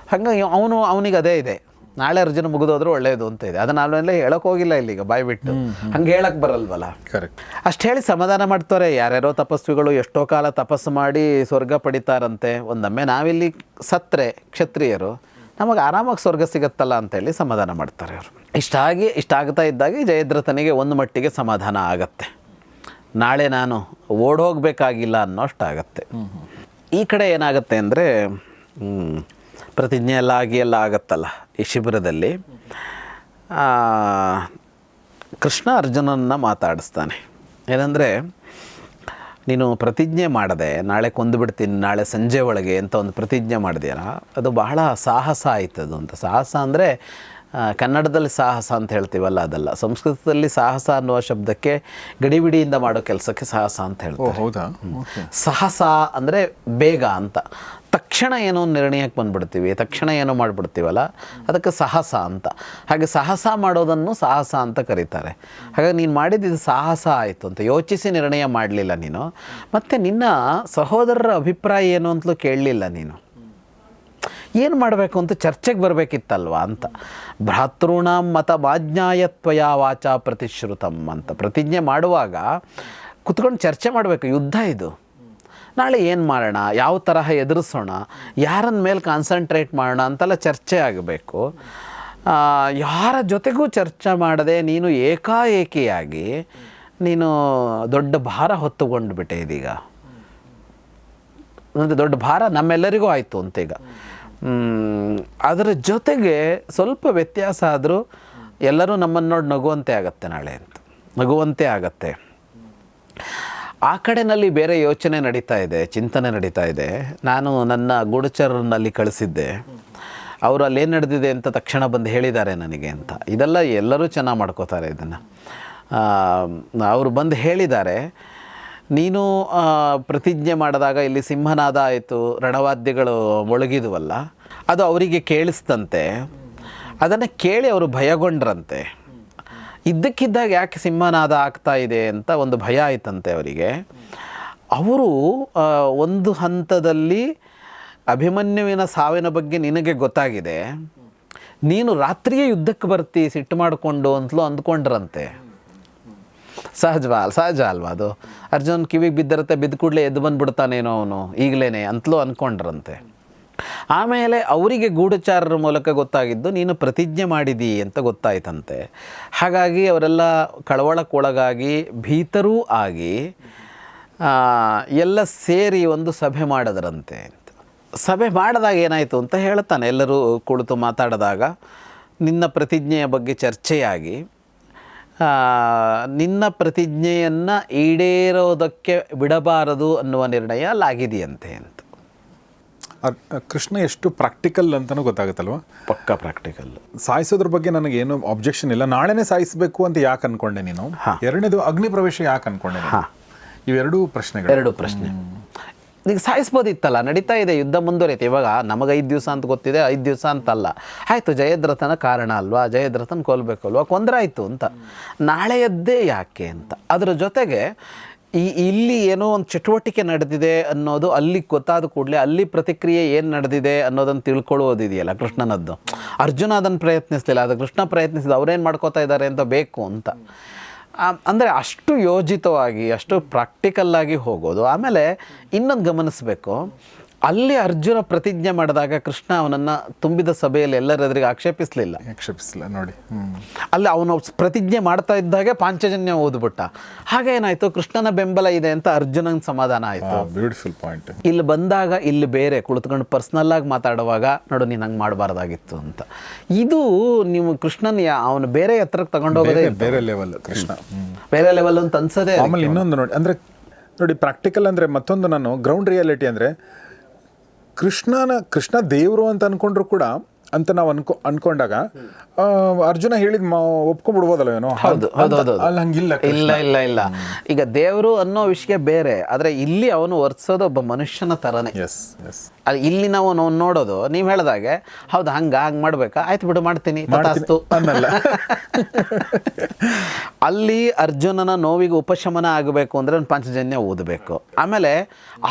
ಹಾಗಾಗಿ ಅವನಿಗೆ ಅದೇ ಇದೆ, ನಾಳೆ ಅರ್ಜುನ ಮುಗಿದೋದ್ರೂ ಒಳ್ಳೆಯದು ಅಂತ ಇದೆ. ಅದನ್ನ ಆಮೇಲೆ ಹೇಳೋಕೆ ಹೋಗಿಲ್ಲ ಇಲ್ಲಿಗ ಬಾಯ್ ಬಿಟ್ಟು, ಹಂಗೆ ಹೇಳಕ್ಕೆ ಬರಲ್ವಲ್ಲ.
ಕರೆಕ್ಟ್.
ಅಷ್ಟು ಹೇಳಿ ಸಮಾಧಾನ ಮಾಡ್ತಾರೆ. ಯಾರ್ಯಾರೋ ತಪಸ್ವಿಗಳು ಎಷ್ಟೋ ಕಾಲ ತಪಸ್ಸು ಮಾಡಿ ಸ್ವರ್ಗ ಪಡಿತಾರಂತೆ. ಒಂದೊಮ್ಮೆ ನಾವಿಲ್ಲಿ ಸತ್ರೆ ಕ್ಷತ್ರಿಯರು ನಮಗೆ ಆರಾಮಾಗಿ ಸ್ವರ್ಗ ಸಿಗತ್ತಲ್ಲ ಅಂತೇಳಿ ಸಮಾಧಾನ ಮಾಡ್ತಾರೆ ಅವರು. ಇಷ್ಟಾಗ್ತಾ ಇದ್ದಾಗೆ ಜಯದ್ರಥನಿಗೆ ಒಂದು ಮಟ್ಟಿಗೆ ಸಮಾಧಾನ ಆಗತ್ತೆ. ನಾಳೆ ನಾನು ಓಡೋಗ್ಬೇಕಾಗಿಲ್ಲ ಅನ್ನೋಷ್ಟಾಗತ್ತೆ. ಈ ಕಡೆ ಏನಾಗುತ್ತೆ ಅಂದರೆ, ಪ್ರತಿಜ್ಞೆ ಎಲ್ಲ ಆಗತ್ತಲ್ಲ ಈ ಶಿಬಿರದಲ್ಲಿ, ಕೃಷ್ಣ ಅರ್ಜುನನ್ನ ಮಾತಾಡಿಸ್ತಾನೆ. ಏನಂದರೆ, ನೀನು ಪ್ರತಿಜ್ಞೆ ಮಾಡದೆ ನಾಳೆ ಕೊಂದುಬಿಡ್ತೀನಿ ನಾಳೆ ಸಂಜೆ ಒಳಗೆ ಅಂತ ಒಂದು ಪ್ರತಿಜ್ಞೆ ಮಾಡಿದೆಯಲ್ಲ, ಅದು ಬಹಳ ಸಾಹಸ ಆಯ್ತದು ಅಂತ. ಸಾಹಸ ಅಂದರೆ ಕನ್ನಡದಲ್ಲಿ ಸಾಹಸ ಅಂತ ಹೇಳ್ತೀವಲ್ಲ ಅದಲ್ಲ, ಸಂಸ್ಕೃತದಲ್ಲಿ ಸಾಹಸ ಅನ್ನುವ ಶಬ್ದಕ್ಕೆ ಗಡಿಬಿಡಿಯಿಂದ ಮಾಡೋ ಕೆಲಸಕ್ಕೆ ಸಾಹಸ ಅಂತ ಹೇಳ್ತಾರೆ.
ಹೌದಾ?
ಸಾಹಸ ಅಂದರೆ ಬೇಗ ಅಂತ. ತಕ್ಷಣ ಏನೋ ನಿರ್ಣಯಕ್ಕೆ ಬಂದುಬಿಡ್ತೀವಿ, ತಕ್ಷಣ ಏನೋ ಮಾಡಿಬಿಡ್ತೀವಲ್ಲ, ಅದಕ್ಕೆ ಸಾಹಸ ಅಂತ. ಹಾಗೆ ಸಾಹಸ ಮಾಡೋದನ್ನು ಸಾಹಸ ಅಂತ ಕರೀತಾರೆ. ಹಾಗಾಗಿ ನೀನು ಮಾಡಿದ್ದು ಸಾಹಸ ಆಯಿತು ಅಂತ ಯೋಚಿಸಿ ನಿರ್ಣಯ ಮಾಡಲಿಲ್ಲ ನೀನು. ಮತ್ತು ನಿನ್ನ ಸಹೋದರರ ಅಭಿಪ್ರಾಯ ಏನು ಅಂತಲೂ ಕೇಳಲಿಲ್ಲ ನೀನು. ಏನು ಮಾಡಬೇಕು ಅಂತ ಚರ್ಚೆಗೆ ಬರಬೇಕಿತ್ತಲ್ವ ಅಂತ. ಭ್ರಾತೃಣಾಂ ಮತ ಮಾಜ್ಞಾಯತ್ವಯ ವಾಚ ಪ್ರತಿಶ್ರುತಂ ಅಂತ. ಪ್ರತಿಜ್ಞೆ ಮಾಡುವಾಗ ಕುತ್ಕೊಂಡು ಚರ್ಚೆ ಮಾಡಬೇಕು. ಯುದ್ಧ ಇದು, ನಾಳೆ ಏನು ಮಾಡೋಣ, ಯಾವ ತರಹ ಎದುರಿಸೋಣ, ಯಾರನ್ನ ಮೇಲೆ ಕಾನ್ಸಂಟ್ರೇಟ್ ಮಾಡೋಣ ಅಂತೆಲ್ಲ ಚರ್ಚೆ ಆಗಬೇಕು. ಯಾರ ಜೊತೆಗೂ ಚರ್ಚೆ ಮಾಡದೆ ನೀನು ಏಕಾಏಕಿಯಾಗಿ ನೀನು ದೊಡ್ಡ ಭಾರ ಹೊತ್ತುಕೊಂಡು ಬಿಟ್ಟೆ. ಇದೀಗ ಒಂದು ದೊಡ್ಡ ಭಾರ ನಮ್ಮೆಲ್ಲರಿಗೂ ಆಯಿತು ಅಂತ. ಈಗ ಅದರ ಜೊತೆಗೆ ಸ್ವಲ್ಪ ವ್ಯತ್ಯಾಸ ಆದರೂ ಎಲ್ಲರೂ ನಮ್ಮನ್ನು ನೋಡಿ ನಗುವಂತೆ ಆಗತ್ತೆ ನಾಳೆ ಅಂತ, ನಗುವಂತೆ ಆಗತ್ತೆ. ಆ ಕಡೆಯಲ್ಲಿ ಬೇರೆ ಯೋಚನೆ ನಡೀತಾ ಇದೆ, ಚಿಂತನೆ ನಡೀತಾ ಇದೆ. ನಾನು ನನ್ನ ಗೂಢಚಾರರಲ್ಲಿ ಕಳಿಸಿದ್ದೆ, ಅವರು ಅಲ್ಲೇನು ನಡೆದಿದೆ ಅಂತ ತಕ್ಷಣ ಬಂದು ಹೇಳಿದ್ದಾರೆ ನನಗೆ ಅಂತ. ಇದೆಲ್ಲ ಎಲ್ಲರೂ ಚೆನ್ನಾಗಿ ಮಾಡ್ಕೋತಾರೆ ಇದನ್ನು. ಅವರು ಬಂದು ಹೇಳಿದ್ದಾರೆ, ನೀನು ಪ್ರತಿಜ್ಞೆ ಮಾಡಿದಾಗ ಇಲ್ಲಿ ಸಿಂಹನಾದ ಆಯಿತು, ರಣವಾದ್ಯಗಳು ಮೊಳಗಿದುವಲ್ಲ, ಅದು ಅವರಿಗೆ ಕೇಳಿಸ್ತಂತೆ. ಅದನ್ನು ಕೇಳಿ ಅವರು ಭಯಗೊಂಡ್ರಂತೆ. ಇದ್ದಕ್ಕಿದ್ದಾಗ ಯಾಕೆ ಸಿಂಹನಾದ ಆಗ್ತಾ ಇದೆ ಅಂತ ಒಂದು ಭಯ ಆಯ್ತಂತೆ ಅವರಿಗೆ. ಅವರು ಒಂದು ಹಂತದಲ್ಲಿ ಅಭಿಮನ್ಯುವಿನ ಸಾವಿನ ಬಗ್ಗೆ ನಿನಗೆ ಗೊತ್ತಾಗಿದೆ, ನೀನು ರಾತ್ರಿಯೇ ಯುದ್ಧಕ್ಕೆ ಬರ್ತಿ ಸಿಟ್ಟು ಮಾಡಿಕೊಂಡು ಅಂತಲೂ ಅಂದ್ಕೊಂಡ್ರಂತೆ. ಸಹಜ ಅಲ್ವಾ ಅದು? ಅರ್ಜುನ್ ಕಿವಿಗೆ ಬಿದ್ದಿರುತ್ತೆ, ಬಿದ್ದ ಕೂಡಲೇ ಎದ್ದು ಬಂದುಬಿಡ್ತಾನೇನೋ ಅವನು ಈಗಲೇ ಅಂತಲೂ ಅಂದ್ಕೊಂಡ್ರಂತೆ. ಆಮೇಲೆ ಅವರಿಗೆ ಗೂಢಚಾರರ ಮೂಲಕ ಗೊತ್ತಾಗಿದ್ದು ನೀನು ಪ್ರತಿಜ್ಞೆ ಮಾಡಿದಿ ಅಂತ ಗೊತ್ತಾಯ್ತಂತೆ. ಹಾಗಾಗಿ ಅವರೆಲ್ಲ ಕಳವಳಕ್ಕೊಳಗಾಗಿ ಭೀತರೂ ಆಗಿ ಎಲ್ಲ ಸೇರಿ ಒಂದು ಸಭೆ ಮಾಡಿದ್ರಂತೆ. ಸಭೆ ಮಾಡಿದಾಗ ಏನಾಯಿತು ಅಂತ ಹೇಳ್ತಾನೆ. ಎಲ್ಲರೂ ಕುಳಿತು ಮಾತಾಡಿದಾಗ ನಿನ್ನ ಪ್ರತಿಜ್ಞೆಯ ಬಗ್ಗೆ ಚರ್ಚೆಯಾಗಿ ನಿನ್ನ ಪ್ರತಿಜ್ಞೆಯನ್ನು ಈಡೇರೋದಕ್ಕೆ ಬಿಡಬಾರದು ಅನ್ನುವ ನಿರ್ಣಯ ಅಲ್ಲಾಗಿದೆಯಂತೆ ಅಂತ.
ಕೃಷ್ಣ ಎಷ್ಟು ಪ್ರಾಕ್ಟಿಕಲ್ ಅಂತಲೂ ಗೊತ್ತಾಗುತ್ತಲ್ವ?
ಪಕ್ಕ ಪ್ರಾಕ್ಟಿಕಲ್.
ಸಾಯಿಸೋದ್ರ ಬಗ್ಗೆ ನನಗೇನು ಆಬ್ಜೆಕ್ಷನ್ ಇಲ್ಲ, ನಾಳೆನೇ ಸಾಯಿಸಬೇಕು ಅಂತ ಯಾಕೆ ಅನ್ಕೊಂಡೆ ನೀನು? ಎರಡನೇದು ಅಗ್ನಿ ಪ್ರವೇಶ ಯಾಕೆ ಅನ್ಕೊಂಡೆ? ಇವೆರಡೂ ಪ್ರಶ್ನೆಗಳು.
ಎರಡು ಪ್ರಶ್ನೆ. ಈಗ ಸಾಯಿಸ್ಬೋದಿತ್ತಲ್ಲ, ನಡೀತಾ ಇದೆ, ಯುದ್ಧ ಮುಂದುವರಿಯುತ್ತೆ. ಇವಾಗ ನಮಗೆ 5 ದಿವಸ ಅಂತ ಗೊತ್ತಿದೆ, 5 ದಿವಸ ಅಂತಲ್ಲ. ಆಯಿತು, ಜಯದ್ರಥನ ಕಾರಣ ಅಲ್ವಾ, ಜಯದ್ರಥನ ಕೊಲ್ಲಬೇಕಲ್ವಾ, ಕೊಂದರಾಯಿತು ಅಂತ. ನಾಳೆಯದ್ದೇ ಯಾಕೆ ಅಂತ. ಅದರ ಜೊತೆಗೆ ಇಲ್ಲಿ ಏನೋ ಒಂದು ಚಟುವಟಿಕೆ ನಡೆದಿದೆ ಅನ್ನೋದು ಅಲ್ಲಿ ಗೊತ್ತಾದ ಕೂಡಲೇ ಅಲ್ಲಿ ಪ್ರತಿಕ್ರಿಯೆ ಏನು ನಡೆದಿದೆ ಅನ್ನೋದನ್ನು ತಿಳ್ಕೊಳ್ಳೋದಿದೆಯಲ್ಲ ಕೃಷ್ಣನದ್ದು. ಅರ್ಜುನ ಅದನ್ನು ಪ್ರಯತ್ನಿಸಲಿಲ್ಲ, ಅದು ಕೃಷ್ಣ ಪ್ರಯತ್ನಿಸಿದ. ಅವ್ರೇನು ಮಾಡ್ಕೋತಾ ಇದ್ದಾರೆ ಅಂತ ಬೇಕು ಅಂತ. ಅಂದರೆ ಅಷ್ಟು ಯೋಜಿತವಾಗಿ ಅಷ್ಟು ಪ್ರಾಕ್ಟಿಕಲ್ಲಾಗಿ ಹೋಗೋದು. ಆಮೇಲೆ ಇನ್ನೊಂದು ಗಮನಿಸಬೇಕು, ಅಲ್ಲಿ ಅರ್ಜುನ ಪ್ರತಿಜ್ಞೆ ಮಾಡಿದಾಗ ಕೃಷ್ಣ ಅವನನ್ನು ತುಂಬಿದ ಸಭೆಯಲ್ಲಿ ಎಲ್ಲರೆದುರಿಗೆ ಆಕ್ಷೇಪಿಸಲಿಲ್ಲ
ನೋಡಿ.
ಅಲ್ಲಿ ಅವನು ಪ್ರತಿಜ್ಞೆ ಮಾಡ್ತಾ ಇದ್ದಾಗೆ ಪಾಂಚಜನ್ಯ ಓದ್ಬಿಟ್ಟ. ಹಾಗೇನಾಯಿತು, ಕೃಷ್ಣನ ಬೆಂಬಲ ಇದೆ ಅಂತ ಅರ್ಜುನನ ಸಮಾಧಾನ ಆಯಿತು.
Beautiful point.
ಇಲ್ಲಿ ಬಂದಾಗ ಇಲ್ಲಿ ಬೇರೆ ಕುಳಿತುಕೊಂಡು ಪರ್ಸ್ನಲ್ಲಾಗಿ ಮಾತಾಡುವಾಗ ನೋಡು ನೀನು ಹಂಗೆ ಮಾಡಬಾರ್ದಾಗಿತ್ತು ಅಂತ. ಇದು ನೀವು ಕೃಷ್ಣನ ಅವನು ಬೇರೆ ಎತ್ತರಕ್ಕೆ ತಗೊಂಡೋಗೋದೇ
ಬೇರೆ ಲೆವೆಲ್. ಕೃಷ್ಣ
ಬೇರೆ ಲೆವೆಲ್ ಅಂತ ಅನ್ಸೋದೇ.
ಆಮೇಲೆ ಇನ್ನೊಂದು ನೋಡಿ ಪ್ರಾಕ್ಟಿಕಲ್ ಅಂದರೆ ಮತ್ತೊಂದು, ನಾನು ಗ್ರೌಂಡ್ ರಿಯಾಲಿಟಿ ಅಂದರೆ ಕೃಷ್ಣ ದೇವರು ಅಂತ ಅಂದ್ಕೊಂಡ್ರು ಕೂಡ ಅಂತ ನಾವು ಅನ್ಕೊಂಡಾಗ ಅರ್ಜುನ ಹೇಳಿದ್ ಒಪ್ಕೊಂಡ್ಬಿಡ್ಬೋದಲ್ಲ ಏನೋ?
ಹೌದು.
ಅಲ್ಲಿ ಹಂಗಿಲ್ಲ.
ಇಲ್ಲ. ಈಗ ದೇವರು ಅನ್ನೋ ವಿಷಯ ಬೇರೆ, ಆದರೆ ಇಲ್ಲಿ ಅವನು ವರ್ತಿಸೋದು ಒಬ್ಬ ಮನುಷ್ಯನ ಥರನೇ. ಅಲ್ಲಿ ಇಲ್ಲಿ ನಾವು ನೋಡೋದು ನೀವು ಹೇಳ್ದಾಗೆ, ಹೌದು ಹಂಗೆ ಮಾಡ್ಬೇಕಾ, ಆಯ್ತು ಬಿಡು ಮಾಡ್ತೀನಿ ತಥಾಸ್ತು ಅನ್ನಲ್ಲ. ಅಲ್ಲಿ ಅರ್ಜುನನ ನೋವಿಗೆ ಉಪಶಮನ ಆಗಬೇಕು ಅಂದರೆ ಒಂದು ಪಾಂಚಜನ್ಯ ಓದಬೇಕು. ಆಮೇಲೆ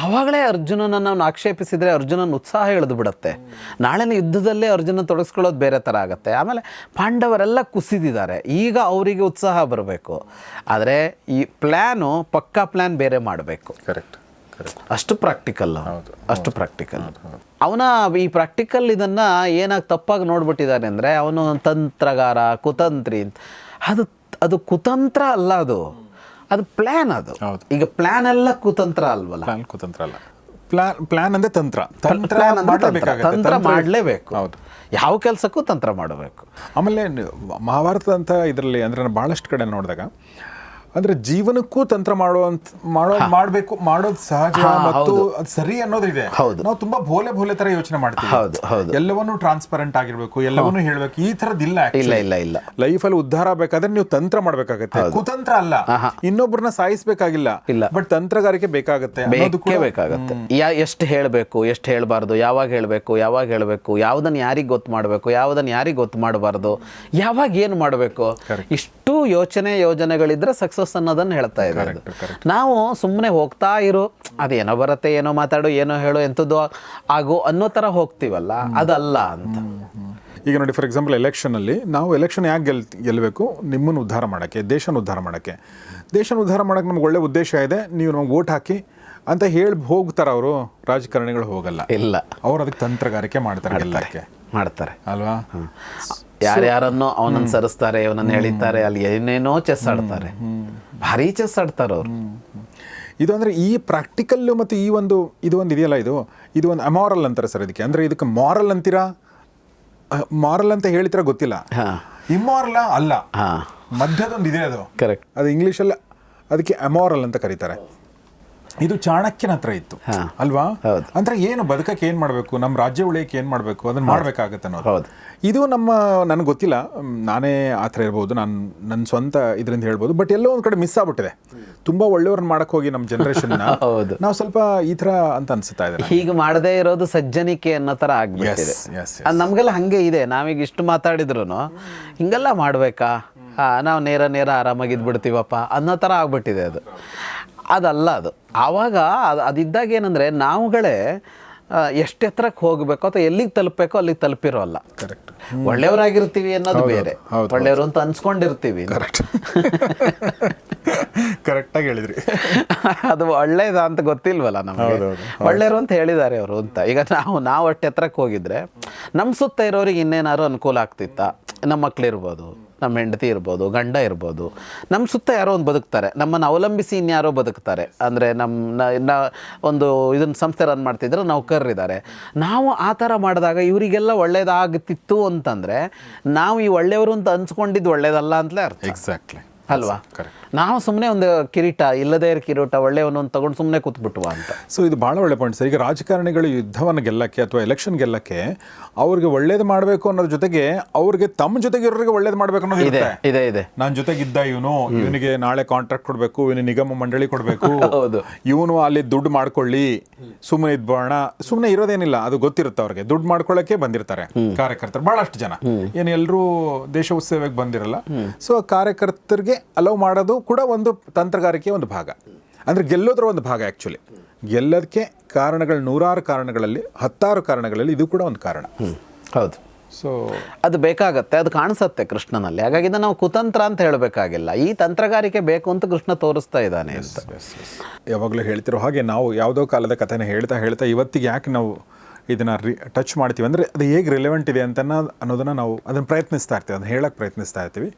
ಆವಾಗಲೇ ಅರ್ಜುನನನ್ನು ನಾವು ಆಕ್ಷೇಪಿಸಿದರೆ ಅರ್ಜುನನ ಉತ್ಸಾಹ ಇಳಿದು ಬಿಡುತ್ತೆ. ನಾಳೆನ ಯುದ್ಧದಲ್ಲೇ ಅರ್ಜುನ ತೊಡಗಿಸ್ಕೊಳ್ಳೋದು ಬೇರೆ ಥರ ಆಗುತ್ತೆ. ಆಮೇಲೆ ಪಾಂಡವರೆಲ್ಲ ಕುಸಿದಿದ್ದಾರೆ, ಈಗ ಅವರಿಗೆ ಉತ್ಸಾಹ ಬರಬೇಕು. ಆದರೆ ಈ ಪ್ಲ್ಯಾನು ಪಕ್ಕಾ ಪ್ಲ್ಯಾನ್ ಬೇರೆ ಮಾಡಬೇಕು.
ಕರೆಕ್ಟ್.
ಅಷ್ಟು ಪ್ರಾಕ್ಟಿಕಲ್. ಅವನ ಈ ಪ್ರಾಕ್ಟಿಕಲ್ ಇದನ್ನು ಏನಾಗಿ ತಪ್ಪಾಗಿ ನೋಡ್ಬಿಟ್ಟಿದ್ದಾನೆ ಅಂದರೆ, ಅವನು ತಂತ್ರಗಾರ, ಕುತಂತ್ರಿ. ಅದು ಕುತಂತ್ರ ಅಲ್ಲ, ಅದು ಪ್ಲ್ಯಾನ್. ಅದು ಈಗ ಪ್ಲ್ಯಾನ್ ಎಲ್ಲ ಕುತಂತ್ರ ಅಲ್ವಲ್ಲ?
ಕುತಂತ್ರ ಅಲ್ಲ, ಪ್ಲ್ಯಾನ್ ಅಂದರೆ ತಂತ್ರ
ಮಾಡಲೇಬೇಕು. ಹೌದು, ಯಾವ ಕೆಲಸಕ್ಕೂ ತಂತ್ರ ಮಾಡಬೇಕು.
ಆಮೇಲೆ ಮಹಾಭಾರತ ಅಂತ ಇದರಲ್ಲಿ ಅಂದರೆ ನಾನು ಭಾಳಷ್ಟು ಕಡೆ ನೋಡಿದಾಗ ಅಂದ್ರೆ ಜೀವನಕ್ಕೂ ತಂತ್ರ ಮಾಡಬೇಕು, ಮಾಡೋದು ಸಹಜ ಮತ್ತು ಅದು ಸರಿ ಅನ್ನೋದಿದೆ. ನಾವು ತುಂಬಾ ಭೋಲೆ ತರ ಯೋಚನೆ ಮಾಡ್ತೀವಿ. ಎಲ್ಲವನ್ನೂ ಟ್ರಾನ್ಸ್ಪರೆಂಟ್ ಆಗಿರ್ಬೇಕು, ಎಲ್ಲವನ್ನೂ ಹೇಳ್ಬೇಕು, ಈ ತರದಿಲ್ಲ.
ಇಲ್ಲ.
ಲೈಫಲ್ಲಿ ಉದ್ಧಾರ ಬೇಕಾದ್ರೆ ನೀವು ತಂತ್ರ ಮಾಡ್ಬೇಕಾಗತ್ತೆ, ಕುತಂತ್ರ ಅಲ್ಲ. ಇನ್ನೊಬ್ಬರನ್ನ ಸಾಯಿಸ್ಬೇಕಾಗಿಲ್ಲ, ಬಟ್ ತಂತ್ರಗಾರಿಕೆ ಬೇಕಾಗತ್ತೆ.
ಎಷ್ಟು ಹೇಳಬೇಕು, ಎಷ್ಟು ಹೇಳಬಾರ್ದು, ಯಾವಾಗ ಹೇಳಬೇಕು, ಯಾವ್ದನ್ನ ಯಾರಿಗೆ ಗೊತ್ತು ಮಾಡಬೇಕು, ಯಾವ್ದನ್ನ ಯಾರಿಗೆ ಗೊತ್ತು ಮಾಡಬಾರ್ದು, ಯಾವಾಗ ಏನು ಮಾಡಬೇಕು, ಇಷ್ಟು ಯೋಜನೆಗಳಿದ್ರೆ ಸಕ್ಸಸ್ ಅನ್ನೋದನ್ನು ಹೇಳ್ತಾ ಇದ್ದಾರೆ. ನಾವು ಸುಮ್ಮನೆ ಹೋಗ್ತಾ ಇರೋ, ಅದೇನೋ ಬರುತ್ತೆ, ಏನೋ ಮಾತಾಡು, ಏನೋ ಹೇಳು, ಎಂಥದ್ದು ಆಗೋ ಅನ್ನೋ ಥರ ಹೋಗ್ತೀವಲ್ಲ, ಅದಲ್ಲ ಅಂತ.
ಈಗ ನೋಡಿ, ಫಾರ್ ಎಕ್ಸಾಂಪಲ್ ಎಲೆಕ್ಷನಲ್ಲಿ ನಾವು ಎಲೆಕ್ಷನ್ ಯಾಕೆ ಗೆಲ್ಲಬೇಕು? ನಿಮ್ಮನ್ನು ಉದ್ಧಾರ ಮಾಡೋಕ್ಕೆ, ದೇಶನ ಉದ್ಧಾರ ಮಾಡೋಕ್ಕೆ ನಮ್ಗೆ ಒಳ್ಳೆ ಉದ್ದೇಶ ಇದೆ, ನೀವು ನಮ್ಗೆ ವೋಟ್ ಹಾಕಿ ಅಂತ ಹೇಳಿ ಹೋಗ್ತಾರೆ ಅವರು. ರಾಜಕಾರಣಿಗಳು ಹೋಗಲ್ಲ, ಇಲ್ಲ, ಅವ್ರು ಅದಕ್ಕೆ ತಂತ್ರಗಾರಿಕೆ ಮಾಡ್ತಾರೆ ಅಲ್ವಾ?
ಯಾರ್ಯಾರನ್ನೋ ಅವನನ್ನು ಸರಿಸ್ತಾರೆ, ಅವನನ್ನು ಎಳಿತಾರೆ, ಅಲ್ಲಿ ಏನೇನೋ ಚೆಸ್ ಆಡ್ತಾರೆ, ಭಾರಿ ಚೆಸ್ ಆಡ್ತಾರೆ ಅವರು.
ಇದು ಅಂದರೆ ಈ ಪ್ರಾಕ್ಟಿಕಲ್ಲು ಮತ್ತು ಇದು ಒಂದು ಇದೆಯಲ್ಲ, ಇದು ಒಂದು ಅಮಾರಲ್ ಅಂತಾರೆ ಸರ್ ಇದಕ್ಕೆ. ಅಂದರೆ ಇದಕ್ಕೆ ಮಾರಲ್ ಅಂತೀರಾ? ಮಾರಲ್ ಅಂತ ಹೇಳಿದ್ರೆ ಗೊತ್ತಿಲ್ಲ, ಇಮ್ಮಾರಲ್ ಅಲ್ಲ, ಮಧ್ಯದೊಂದು ಇದೆ ಅದು. ಕರೆಕ್ಟ್. ಅದು ಇಂಗ್ಲೀಷಲ್ಲಿ ಅದಕ್ಕೆ ಅಮಾರಲ್ ಅಂತ ಕರೀತಾರೆ. ಇದು ಚಾಣಕ್ಯನ ಹತ್ರ ಇತ್ತು ಅಲ್ವಾ? ಅಂದ್ರೆ ಏನು ಬದುಕಕ್ಕೆ ಏನು ಮಾಡಬೇಕು, ನಮ್ಮ ರಾಜ್ಯ ಉಳಿಯಕ್ಕೆ ಏನು ಮಾಡಬೇಕು, ಅದನ್ನು ಮಾಡಬೇಕಾಗತ್ತೆ ಅನ್ನೋದು. ಇದು ನನಗೆ ಗೊತ್ತಿಲ್ಲ, ನಾನೇ ಆ ಥರ ಇರ್ಬೋದು, ನನ್ನ ಸ್ವಂತ ಇದರಿಂದ ಹೇಳ್ಬೋದು. ಬಟ್ ಎಲ್ಲೋ ಒಂದು ಕಡೆ ಮಿಸ್ ಆಗ್ಬಿಟ್ಟಿದೆ. ತುಂಬ ಒಳ್ಳೆಯವ್ರನ್ನ ಮಾಡಕ್ಕೆ ಹೋಗಿ ನಮ್ಮ ಜನ್ರೇಷನ್ನ
ಹೌದು.
ನಾವು ಸ್ವಲ್ಪ ಈ ಥರ ಅಂತ ಅನ್ಸುತ್ತಾ ಇದೆ.
ಹೀಗೆ ಮಾಡದೇ ಇರೋದು ಸಜ್ಜನಿಕೆ ಅನ್ನೋ ಥರ ಆಗ್ಬಿಟ್ಟಿದೆ. ಅದು ನಮಗೆಲ್ಲ ಹಾಗೆ ಇದೆ. ನಾವೀಗ ಇಷ್ಟು ಮಾತಾಡಿದ್ರು ಹಿಂಗೆಲ್ಲ ಮಾಡಬೇಕಾ, ನಾವು ನೇರ ಆರಾಮಾಗಿ ಇದ್ಬಿಡ್ತೀವಪ್ಪ ಅನ್ನೋ ಥರ ಆಗ್ಬಿಟ್ಟಿದೆ ಅದು. ಅದಲ್ಲ ಅದು. ಆವಾಗ ಅದಿದ್ದಾಗ ಏನಂದರೆ ನಾವುಗಳೇ ಎಷ್ಟು ಎತ್ತರಕ್ಕೆ ಹೋಗಬೇಕು ಅಥವಾ ಎಲ್ಲಿಗೆ ತಲುಪಬೇಕೋ ಅಲ್ಲಿಗೆ ತಲುಪಿರೋಲ್ಲ.
ಕರೆಕ್ಟ್.
ಒಳ್ಳೆಯವರಾಗಿರ್ತೀವಿ ಅನ್ನೋದು ಬೇರೆ, ಒಳ್ಳೆಯವರು ಅಂತ ಅನ್ಸ್ಕೊಂಡಿರ್ತೀವಿ.
ಕರೆಕ್ಟ್. ಕರೆಕ್ಟಾಗಿ ಹೇಳಿದ್ರಿ.
ಅದು ಒಳ್ಳೇದ ಅಂತ ಗೊತ್ತಿಲ್ವಲ್ಲ ನಮಗೆ. ಒಳ್ಳೆಯವರು ಅಂತ ಹೇಳಿದ್ದಾರೆ ಅವರು ಅಂತ. ಈಗ ನಾವು ಅಷ್ಟು ಎತ್ತರಕ್ಕೆ ಹೋಗಿದ್ರೆ ನಮ್ಮ ಸುತ್ತ ಇರೋರಿಗೆ ಇನ್ನೇನಾದ್ರು ಅನುಕೂಲ ಆಗ್ತಿತ್ತಾ? ನಮ್ಮ ಮಕ್ಳಿರ್ಬೋದು, ನಮ್ಮ ಹೆಂಡತಿ ಇರ್ಬೋದು, ಗಂಡ ಇರ್ಬೋದು, ನಮ್ಮ ಸುತ್ತ ಯಾರೋ ಒಂದು ಬದುಕ್ತಾರೆ, ನಮ್ಮನ್ನು ಅವಲಂಬಿಸಿ ಇನ್ಯಾರೋ ಬದುಕ್ತಾರೆ. ಅಂದರೆ ನಮ್ಮ ಒಂದು ಇದನ್ನು ಸಂಸ್ಥೆ ರನ್ ಮಾಡ್ತಿದ್ರೆ ನೌಕರರಿದ್ದಾರೆ. ನಾವು ಆ ಥರ ಮಾಡಿದಾಗ ಇವರಿಗೆಲ್ಲ ಒಳ್ಳೇದಾಗ್ತಿತ್ತು ಅಂತಂದರೆ ನಾವು ಈ ಒಳ್ಳೆಯವರು ಅಂತ ಅನ್ಸ್ಕೊಂಡಿದ್ದು ಒಳ್ಳೇದಲ್ಲ ಅಂತಲೇ ಅರ್ಥ.
ಎಕ್ಸಾಕ್ಟ್ಲಿ
ಅಲ್ವಾ? ನಾವು ಸುಮ್ಮನೆ ಒಂದು ಕಿರೀಟ, ಇಲ್ಲದೇ ಇರೋ ಕಿರೀಟ ಒಳ್ಳೆಯವನು ಅಂತ ತಗೊಂಡು ಸುಮ್ಮನೆ ಕೂತ್ಬಿಟ್ಟುವ ಅಂತ.
ಸೊ ಇದು ಭಾಳ ಒಳ್ಳೆ ಪಾಯಿಂಟ್ ಸರ್. ಈಗ ರಾಜಕಾರಣಿಗಳು ಯುದ್ಧವನ್ನು ಗೆಲ್ಲಕ್ಕೆ ಅಥವಾ ಎಲೆಕ್ಷನ್ ಗೆಲ್ಲಕ್ಕೆ ಅವ್ರಿಗೆ ಒಳ್ಳೇದು ಮಾಡಬೇಕು ಅನ್ನೋದ್ರ ಜೊತೆಗೆ ಅವ್ರಿಗೆ ತಮ್ಮ ಜೊತೆಗೆ ಇರೋರಿಗೆ ಒಳ್ಳೇದು ಮಾಡಬೇಕು ಅನ್ನೋದು
ಇದೆ.
ನನ್ನ ಜೊತೆಗಿದ್ದ ಇವನಿಗೆ ನಾಳೆ ಕಾಂಟ್ರಾಕ್ಟ್ ಕೊಡಬೇಕು, ಇವನು ನಿಗಮ ಮಂಡಳಿ ಕೊಡಬೇಕು, ಇವನು ಅಲ್ಲಿ ದುಡ್ಡು ಮಾಡ್ಕೊಳ್ಳಿ, ಸುಮ್ಮನೆ ಇದ್ಬೋಣ. ಸುಮ್ಮನೆ ಇರೋದೇನಿಲ್ಲ, ಅದು ಗೊತ್ತಿರುತ್ತೆ ಅವ್ರಿಗೆ. ದುಡ್ಡು ಮಾಡ್ಕೊಳ್ಳೋಕೆ ಬಂದಿರ್ತಾರೆ ಕಾರ್ಯಕರ್ತರು ಬಹಳಷ್ಟು ಜನ. ಏನು ಎಲ್ಲರೂ ದೇಶ ಉತ್ಸವಕ್ಕೆ ಬಂದಿರಲ್ಲ. ಸೊ ಕಾರ್ಯಕರ್ತರಿಗೆ ಅಲೌ ಮಾಡೋದು ಕೂಡ ಒಂದು ತಂತ್ರಗಾರಿಕೆ ಒಂದು ಭಾಗ, ಅಂದರೆ ಗೆಲ್ಲೋದ್ರ ಒಂದು ಭಾಗ. ಆ್ಯಕ್ಚುಲಿ ಗೆಲ್ಲೋದಕ್ಕೆ ಕಾರಣಗಳು ನೂರಾರು ಕಾರಣಗಳಲ್ಲಿ, 10 ಕಾರಣಗಳಲ್ಲಿ ಇದು ಕೂಡ ಒಂದು ಕಾರಣ.
ಹೌದು.
ಸೊ
ಅದು ಬೇಕಾಗತ್ತೆ, ಅದು ಕಾಣಿಸುತ್ತೆ ಕೃಷ್ಣನಲ್ಲಿ. ಹಾಗಾಗಿ ನಾವು ಕುತಂತ್ರ ಅಂತ ಹೇಳಬೇಕಾಗಿಲ್ಲ, ಈ ತಂತ್ರಗಾರಿಕೆ ಬೇಕು ಅಂತ ಕೃಷ್ಣ ತೋರಿಸ್ತಾ ಇದ್ದಾನೆ ಅಂತ.
ಯಾವಾಗಲೂ ಹೇಳ್ತಿರೋ ಹಾಗೆ ನಾವು ಯಾವುದೋ ಕಾಲದ ಕಥೆನ ಹೇಳ್ತಾ ಇವತ್ತಿಗೆ ಯಾಕೆ ನಾವು ಇದನ್ನು ಟಚ್ ಮಾಡ್ತೀವಿ ಅಂದರೆ ಅದು ಹೇಗೆ ರಿಲೆವೆಂಟ್ ಇದೆ ಅಂತ ಅನ್ನೋದನ್ನು ನಾವು ಅದನ್ನು ಪ್ರಯತ್ನಿಸ್ತಾ ಇರ್ತೀವಿ, ಅದನ್ನು ಹೇಳಕ್ಕೆ ಪ್ರಯತ್ನಿಸ್ತಾ ಇರ್ತೀವಿ.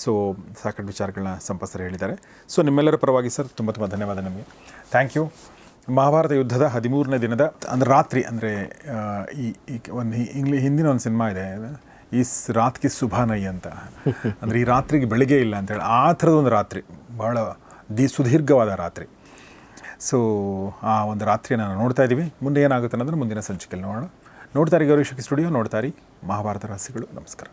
ಸೊ ಸಾಕಷ್ಟು ವಿಚಾರಗಳನ್ನ ಸಂಪತ್ಸರು ಹೇಳಿದ್ದಾರೆ. ಸೊ ನಿಮ್ಮೆಲ್ಲರ ಪರವಾಗಿ ಸರ್ ತುಂಬ ಧನ್ಯವಾದ ನಿಮಗೆ. Thank you. ಮಹಾಭಾರತ ಯುದ್ಧದ 13ನೇ ದಿನದ ಅಂದರೆ ರಾತ್ರಿ, ಅಂದರೆ ಈ ಒಂದು ಹಿಂದಿನ ಒಂದು ಸಿನಿಮಾ ಇದೆ, ಈ ರಾತ್ರಿ ಸುಭಾನೈ ಅಂತ, ಅಂದರೆ ಈ ರಾತ್ರಿಗೆ ಬೆಳಿಗ್ಗೆ ಇಲ್ಲ ಅಂತೇಳಿ ಆ ಥರದ ಒಂದು ರಾತ್ರಿ, ಭಾಳ ಸುದೀರ್ಘವಾದ ರಾತ್ರಿ. ಸೊ ಆ ಒಂದು ರಾತ್ರಿಯನ್ನು ನಾವು ನೋಡ್ತಾ ಇದ್ದೀವಿ. ಮುಂದೆ ಏನಾಗುತ್ತೆ ಅನ್ನೋದನ್ನು ಮುಂದಿನ ಸಂಚಿಕೆಯಲ್ಲಿ ನೋಡೋಣ. ನೋಡ್ತಾರೆ ಗೌರಿ ಶಕ್ತಿ ಸ್ಟುಡಿಯೋ, ನೋಡ್ತಾರೆ ಮಹಾಭಾರತ ರಹಸ್ಯಗಳು. ನಮಸ್ಕಾರ.